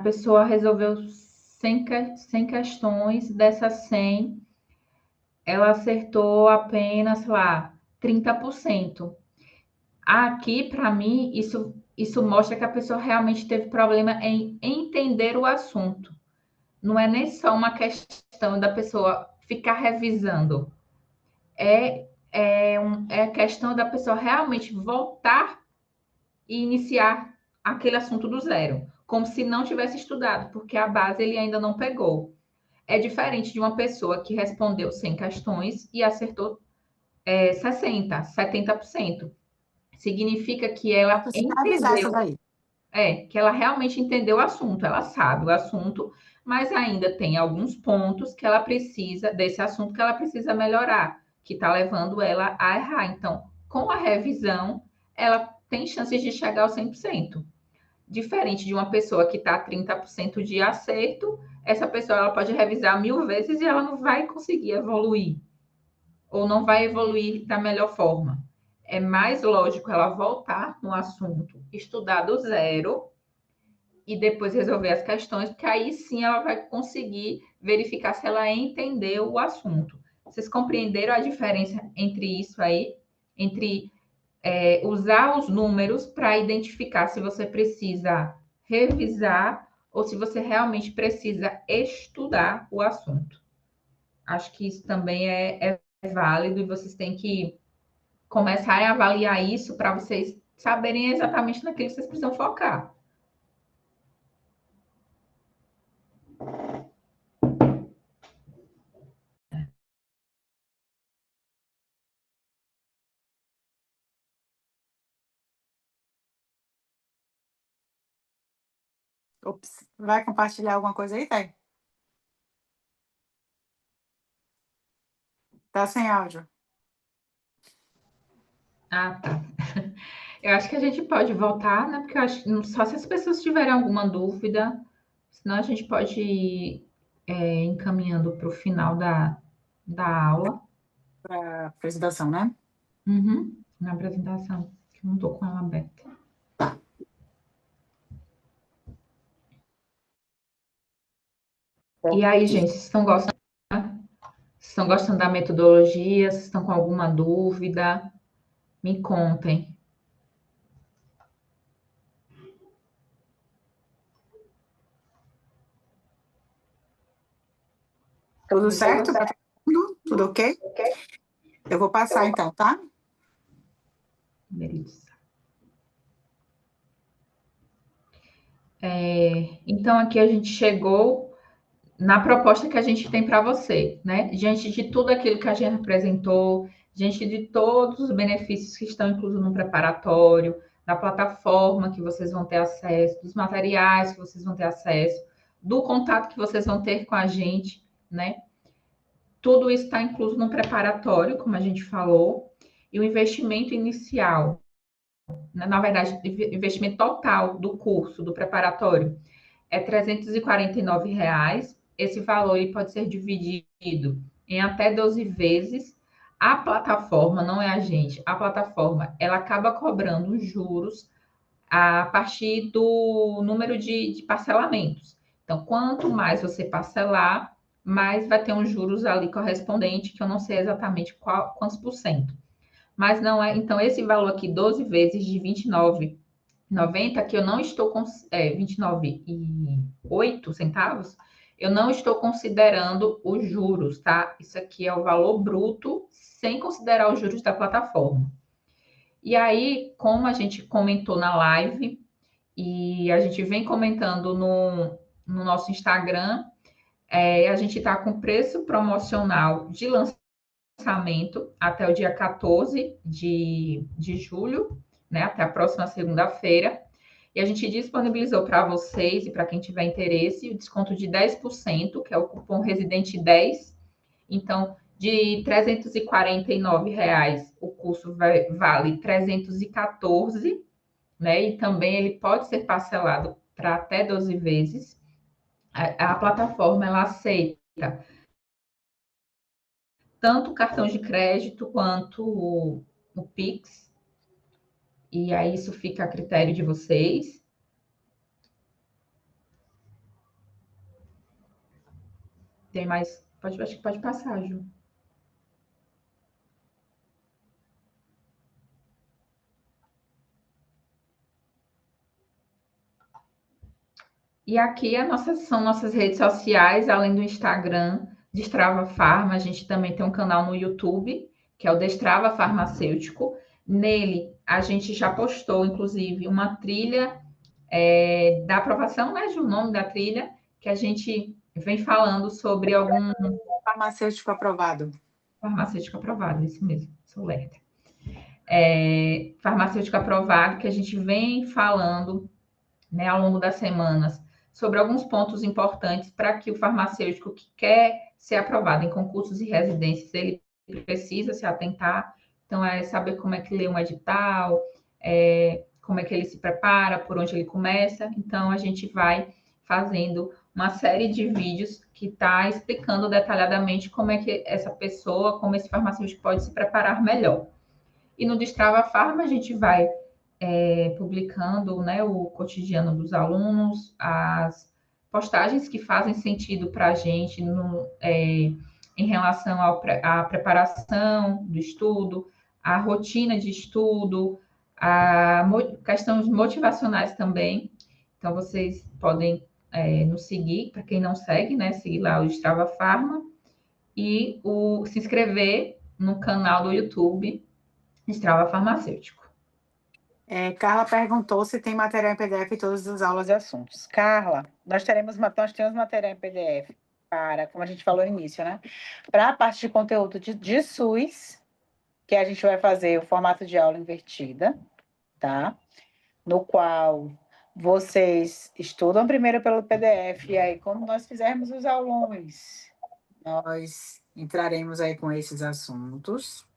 pessoa resolveu 100 questões, dessas 100, ela acertou apenas, sei lá, 30%. Aqui, para mim, isso mostra que a pessoa realmente teve problema em entender o assunto. Não é nem só uma questão da pessoa ficar revisando. É questão da pessoa realmente voltar e iniciar aquele assunto do zero, como se não tivesse estudado, porque a base ele ainda não pegou. É diferente de uma pessoa que respondeu 100 questões e acertou 60, 70%. Significa que Ela ela precisa avisar isso entendeu, daí. que ela realmente entendeu o assunto, ela sabe o assunto, mas ainda tem alguns pontos que ela precisa, desse assunto que ela precisa melhorar, que está levando ela a errar. Então, com a revisão, ela tem chances de chegar ao 100%. Diferente de uma pessoa que está 30% de acerto, essa pessoa ela pode revisar 1000 vezes e ela não vai conseguir evoluir, ou não vai evoluir da melhor forma. é mais lógico ela voltar no assunto, estudar do zero e depois resolver as questões, porque aí sim ela vai conseguir verificar se ela entendeu o assunto. Vocês compreenderam a diferença entre isso aí? Entre usar os números para identificar se você precisa revisar ou se você realmente precisa estudar o assunto. Acho que isso também é válido e vocês têm que começar a avaliar isso para vocês saberem exatamente naquilo que vocês precisam focar. Ops. Vai compartilhar alguma coisa aí, Thay? Tá sem áudio. Ah, tá. Eu acho que a gente pode voltar, né? Porque eu acho só se as pessoas tiverem alguma dúvida, senão a gente pode ir encaminhando para o final da aula. Para apresentação, né? Uhum, na apresentação, que eu não estou com ela aberta. E aí, gente, vocês estão gostando? Vocês estão gostando da metodologia? Vocês estão com alguma dúvida? Me contem. Tudo certo para todo mundo? Tudo ok? Eu vou passar então, tá? Beleza. Então, aqui a gente chegou na proposta que a gente tem para você, né? Diante de tudo aquilo que a gente apresentou, diante de todos os benefícios que estão inclusos no preparatório, da plataforma que vocês vão ter acesso, dos materiais que vocês vão ter acesso, do contato que vocês vão ter com a gente, né? Tudo isso está incluso no preparatório, como a gente falou, e o investimento inicial, na verdade, investimento total do curso, do preparatório, é R$ 349. Esse valor ele pode ser dividido em até 12 vezes. A plataforma, não é a gente, a plataforma, ela acaba cobrando juros a partir do número de parcelamentos. Então, quanto mais você parcelar, mais vai ter um juros ali correspondente, que eu não sei exatamente quantos por cento. Mas não é. Então, esse valor aqui, 12 vezes de 29,90, que eu não estou com 29,08 centavos, eu não estou considerando os juros, tá? Isso aqui é o valor bruto, sem considerar os juros da plataforma. E aí, como a gente comentou na live, e a gente vem comentando no nosso Instagram, a gente está com preço promocional de lançamento até o dia 14 de julho, né? Até a próxima segunda-feira. E a gente disponibilizou para vocês e para quem tiver interesse o desconto de 10%, que é o cupom Residente 10. Então, de R$ 349, o curso vale 314, né? E também ele pode ser parcelado para até 12 vezes. A plataforma ela aceita tanto o cartão de crédito quanto o Pix. E aí isso fica a critério de vocês. Tem mais? Acho que pode passar, Ju. E aqui são nossas redes sociais, além do Instagram, Destrava Farma, a gente também tem um canal no YouTube, que é o Destrava Farmacêutico. Nele, a gente já postou, inclusive, uma trilha da aprovação, né, de um nome da trilha, que a gente vem falando sobre algum Farmacêutico aprovado. farmacêutico aprovado, isso mesmo, sou lerda. Farmacêutico aprovado, que a gente vem falando, né, ao longo das semanas, sobre alguns pontos importantes para que o farmacêutico que quer ser aprovado em concursos e residências, ele precisa se atentar. Então, é saber como é que lê um edital, como é que ele se prepara, por onde ele começa. Então, a gente vai fazendo uma série de vídeos que está explicando detalhadamente como é que essa pessoa, como esse farmacêutico pode se preparar melhor. E no Destrava Farma a gente vai publicando, né, o cotidiano dos alunos, as postagens que fazem sentido para a gente em relação à preparação do estudo, à rotina de estudo, a questões motivacionais também. Então, vocês podem nos seguir, para quem não segue, né, seguir lá o Strava Farma e se inscrever no canal do YouTube Strava Farmacêutico. Carla perguntou se tem material em PDF em todas as aulas e assuntos. Carla, nós temos material em PDF para, como a gente falou no início, né? Para a parte de conteúdo de SUS, que a gente vai fazer o formato de aula invertida, tá? No qual vocês estudam primeiro pelo PDF, e aí, quando nós fizermos os aulões, nós entraremos aí com esses assuntos,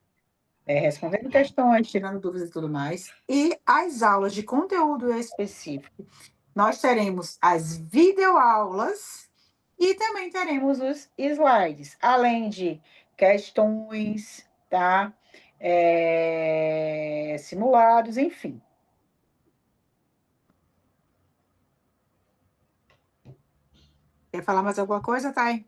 respondendo questões, tirando dúvidas e tudo mais. E as aulas de conteúdo específico, nós teremos as videoaulas e também teremos os slides, além de questões, tá? Simulados, enfim. Quer falar mais alguma coisa, Thay?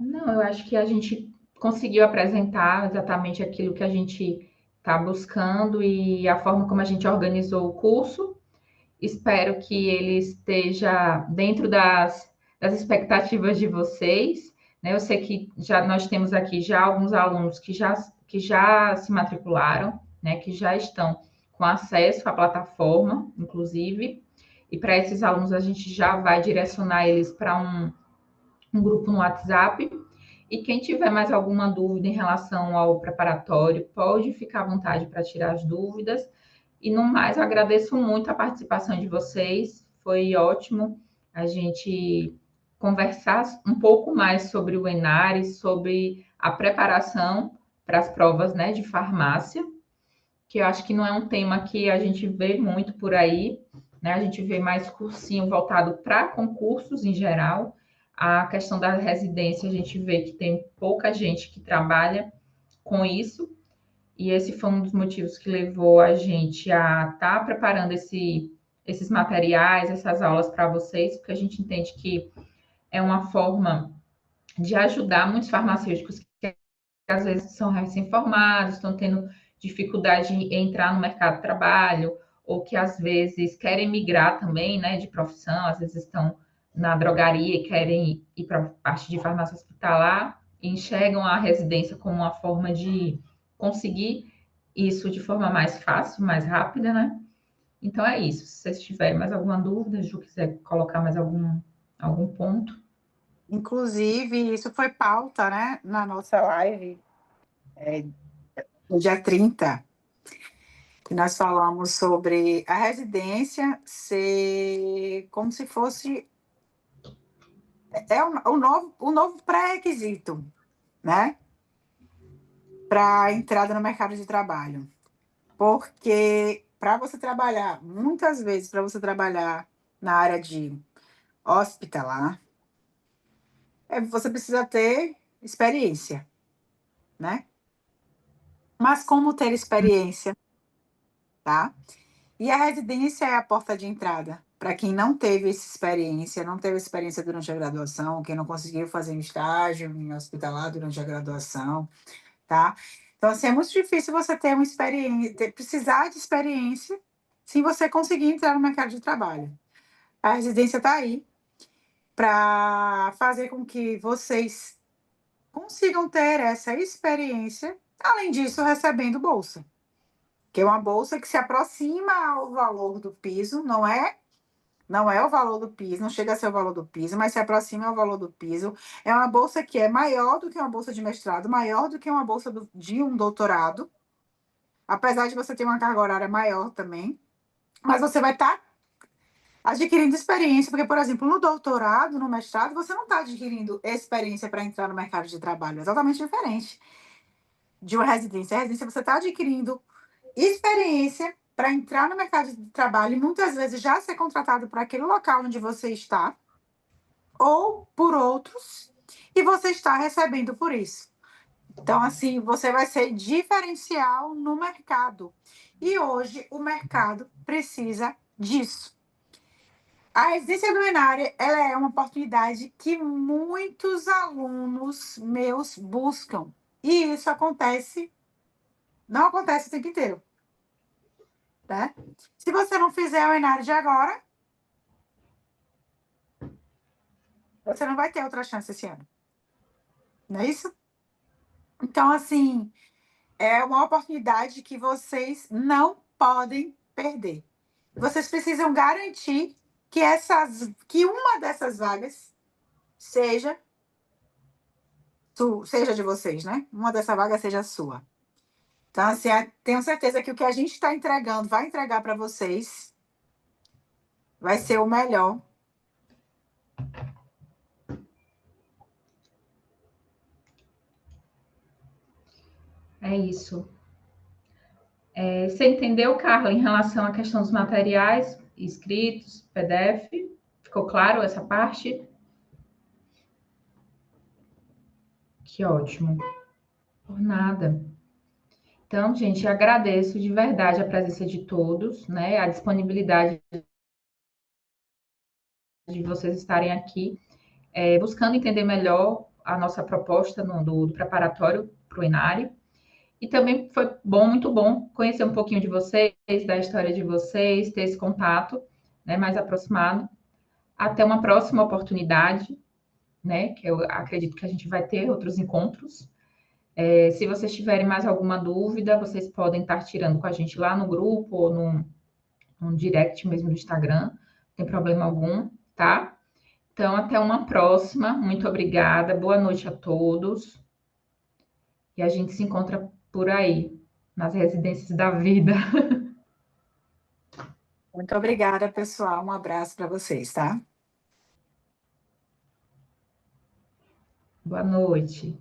Não, eu acho que a gente conseguiu apresentar exatamente aquilo que a gente está buscando e a forma como a gente organizou o curso. Espero que ele esteja dentro das expectativas de vocês. Né? Eu sei que nós temos aqui já alguns alunos que já se matricularam, né? Que já estão com acesso à plataforma, inclusive. E para esses alunos a gente já vai direcionar eles para um grupo no WhatsApp. E quem tiver mais alguma dúvida em relação ao preparatório, pode ficar à vontade para tirar as dúvidas. E no mais, eu agradeço muito a participação de vocês. Foi ótimo a gente conversar um pouco mais sobre o Enare, sobre a preparação para as provas, né, de farmácia, que eu acho que não é um tema que a gente vê muito por aí, né? A gente vê mais cursinho voltado para concursos em geral. A questão da residência, a gente vê que tem pouca gente que trabalha com isso, e esse foi um dos motivos que levou a gente a estar preparando esses materiais, essas aulas para vocês, porque a gente entende que é uma forma de ajudar muitos farmacêuticos que às vezes são recém-formados, estão tendo dificuldade em entrar no mercado de trabalho, ou que às vezes querem migrar também, né, de profissão, às vezes estão na drogaria e querem ir para a parte de farmácia hospitalar, e enxergam a residência como uma forma de conseguir isso de forma mais fácil, mais rápida, né? Então é isso. Se vocês tiverem mais alguma dúvida, Ju quiser colocar mais algum ponto. Inclusive, isso foi pauta, né, na nossa live, no dia 30, que nós falamos sobre a residência ser como se fosse o novo pré-requisito, né, para a entrada no mercado de trabalho. Porque para você trabalhar, muitas vezes, para você trabalhar na área de hospitalar, você precisa ter experiência, né? Mas como ter experiência, tá? E a residência é a porta de entrada para quem não teve essa experiência, não teve experiência durante a graduação, quem não conseguiu fazer um estágio em hospitalar durante a graduação, tá? Então, assim, é muito difícil você ter uma experiência, precisar de experiência, sem você conseguir entrar no mercado de trabalho. A residência está aí para fazer com que vocês consigam ter essa experiência, além disso, recebendo bolsa, que é uma bolsa que se aproxima ao valor do piso, não é o valor do piso, não chega a ser o valor do piso, mas se aproxima ao valor do piso. É uma bolsa que é maior do que uma bolsa de mestrado, maior do que uma bolsa de um doutorado, apesar de você ter uma carga horária maior também, mas você vai estar adquirindo experiência, porque, por exemplo, no doutorado, no mestrado, você não está adquirindo experiência para entrar no mercado de trabalho, é totalmente diferente de uma residência. A residência você está adquirindo experiência para entrar no mercado de trabalho e muitas vezes já ser contratado para aquele local onde você está ou por outros, e você está recebendo por isso. Então, assim, você vai ser diferencial no mercado. E hoje o mercado precisa disso. A residência do Enário, ela é uma oportunidade que muitos alunos meus buscam. E isso acontece, não acontece o tempo inteiro, né? Se você não fizer o Enário de agora, você não vai ter outra chance esse ano. Não é isso? Então, assim, é uma oportunidade que vocês não podem perder. Vocês precisam garantir que uma dessas vagas seja seja de vocês, né? Uma dessa vaga seja sua. Então, assim, tenho certeza que o que a gente está entregando, vai entregar para vocês, vai ser o melhor. É isso. Você entendeu, Carla, em relação à questão dos materiais escritos, PDF? Ficou claro essa parte? Que ótimo. Por nada. Então, gente, agradeço de verdade a presença de todos, né? A disponibilidade de vocês estarem aqui, buscando entender melhor a nossa proposta do preparatório para o Enare. E também foi bom, muito bom, conhecer um pouquinho de vocês, da história de vocês, ter esse contato, né, mais aproximado. Até uma próxima oportunidade, né? Que eu acredito que a gente vai ter outros encontros. Se vocês tiverem mais alguma dúvida, vocês podem estar tirando com a gente lá no grupo ou no direct mesmo do Instagram, não tem problema algum, tá? Então, até uma próxima. Muito obrigada. Boa noite a todos. E a gente se encontra por aí, nas residências da vida. Muito obrigada, pessoal. Um abraço para vocês, tá? Boa noite.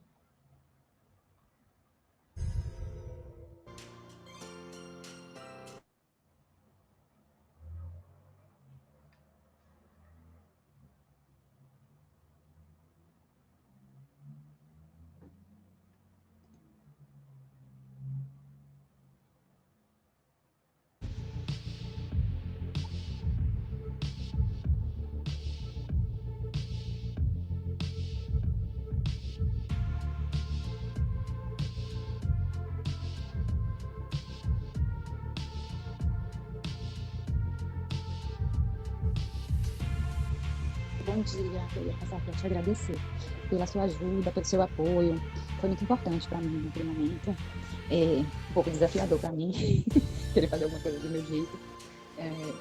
Bom dia, eu ia passar para te agradecer pela sua ajuda, pelo seu apoio. Foi muito importante para mim naquele momento. Um pouco desafiador para mim, querer fazer alguma coisa do meu jeito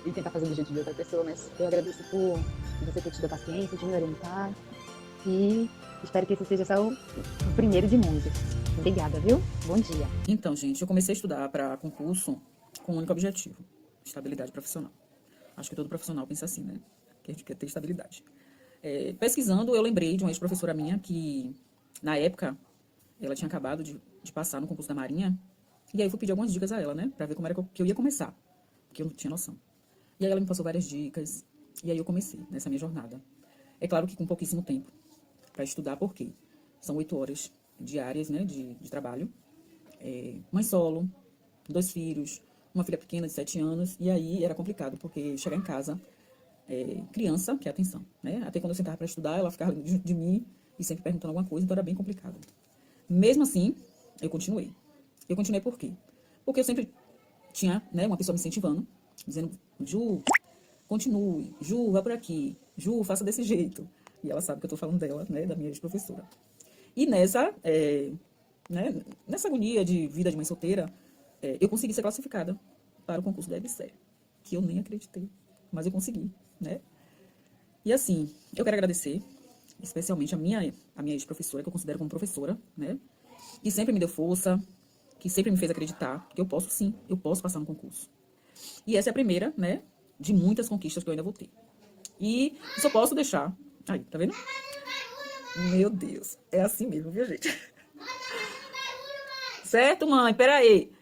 e tentar fazer do jeito de outra pessoa, mas eu agradeço por você ter tido a paciência de me orientar e espero que esse seja só o primeiro de muitos. Obrigada, viu? Bom dia. Então, gente, eu comecei a estudar para concurso com um único objetivo: estabilidade profissional. Acho que todo profissional pensa assim, né? Que a gente quer ter estabilidade. Pesquisando, eu lembrei de uma ex-professora minha que, na época, ela tinha acabado de passar no concurso da Marinha. E aí eu fui pedir algumas dicas a ela, né? Pra ver como era que eu ia começar. Porque eu não tinha noção. E aí ela me passou várias dicas. E aí eu comecei nessa minha jornada. É claro que com pouquíssimo tempo para estudar, porque são 8 horas diárias, né, de trabalho. Mãe solo, 2 filhos, uma filha pequena de 7 anos. E aí era complicado, porque chegar em casa, criança quer atenção, né? Até quando eu sentava para estudar, ela ficava junto de mim e sempre perguntando alguma coisa, então era bem complicado. Mesmo assim, eu continuei. Eu continuei por quê? Porque eu sempre tinha, né, uma pessoa me incentivando, dizendo: Ju, continue, Ju, vá por aqui, Ju, faça desse jeito. E ela sabe que eu estou falando dela, né, da minha ex-professora. E nessa agonia de vida de mãe solteira, eu consegui ser classificada para o concurso da EBSER, que eu nem acreditei, mas eu consegui, né? E assim, eu quero agradecer especialmente a minha ex-professora, que eu considero como professora, né? Que sempre me deu força, que sempre me fez acreditar que eu posso sim, eu posso passar no concurso. E essa é a primeira, né, de muitas conquistas que eu ainda vou ter. E só posso deixar... Aí, tá vendo? Meu Deus, é assim mesmo, viu, gente? Certo, mãe? Peraí.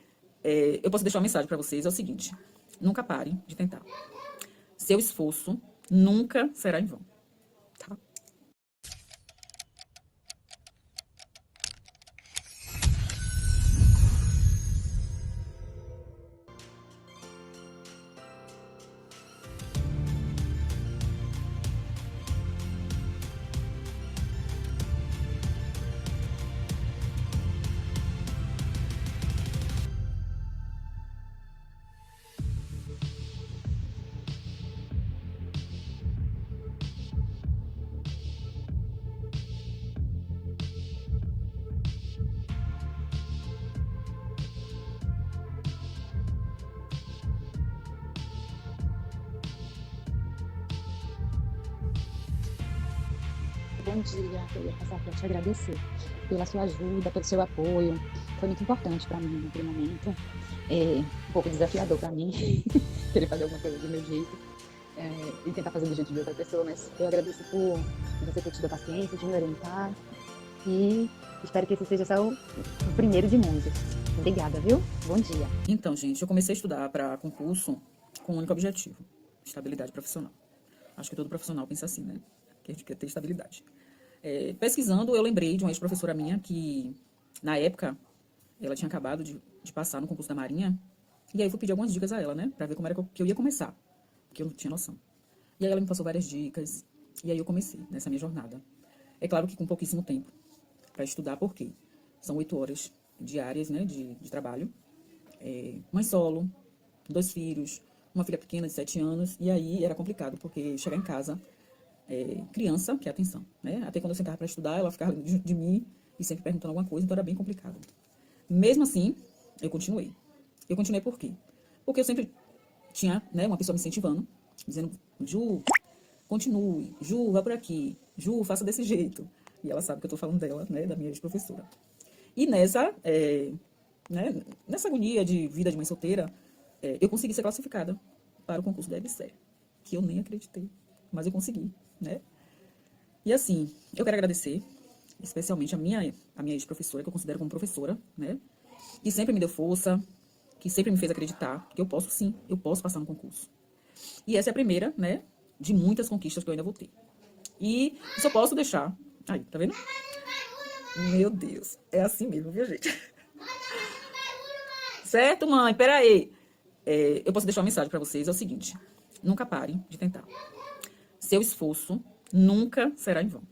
Eu posso deixar uma mensagem pra vocês, é o seguinte: nunca parem de tentar. Seu esforço nunca será em vão, tá? bom dia. Eu ia passar para te agradecer pela sua ajuda, pelo seu apoio. Foi muito importante para mim naquele momento. Um pouco desafiador para mim, querer fazer alguma coisa do meu jeito e tentar fazer do jeito de outra pessoa, mas eu agradeço por você ter tido a paciência de me orientar e espero que esse seja só o primeiro de muitos. Obrigada, viu? Bom dia. Então, gente, eu comecei a estudar para concurso com um único objetivo: estabilidade profissional. Acho que todo profissional pensa assim, né? Que a gente quer ter estabilidade. Pesquisando, eu lembrei de uma ex-professora minha que, na época, ela tinha acabado de passar no concurso da Marinha. E aí eu fui pedir algumas dicas a ela, né? Pra ver como era que eu ia começar. Porque eu não tinha noção. E aí ela me passou várias dicas. E aí eu comecei nessa minha jornada. É claro que com pouquíssimo tempo para estudar, porque são 8 horas diárias, né, de trabalho. Mãe solo, 2 filhos, uma filha pequena de 7 anos. E aí era complicado, porque chegar em casa, criança quer atenção, né? Até quando eu sentava para estudar, ela ficava junto de mim e sempre perguntando alguma coisa, então era bem complicado. Mesmo assim, eu continuei. Eu continuei por quê? Porque eu sempre tinha, né, uma pessoa me incentivando, dizendo: Ju, continue, Ju, vá por aqui, Ju, faça desse jeito. E ela sabe que eu estou falando dela, né, da minha ex-professora. E nessa agonia de vida de mãe solteira, eu consegui ser classificada para o concurso da EBSER, que eu nem acreditei, mas eu consegui, né? E assim, eu quero agradecer especialmente a minha ex-professora, que eu considero como professora, né? Que sempre me deu força, que sempre me fez acreditar que eu posso sim, eu posso passar no concurso. E essa é a primeira, né, de muitas conquistas que eu ainda vou ter. E só posso deixar... Aí, tá vendo? Meu Deus, é assim mesmo, viu, gente? Certo, mãe? Peraí. Eu posso deixar uma mensagem pra vocês, é o seguinte: nunca pare de tentar. Seu esforço nunca será em vão.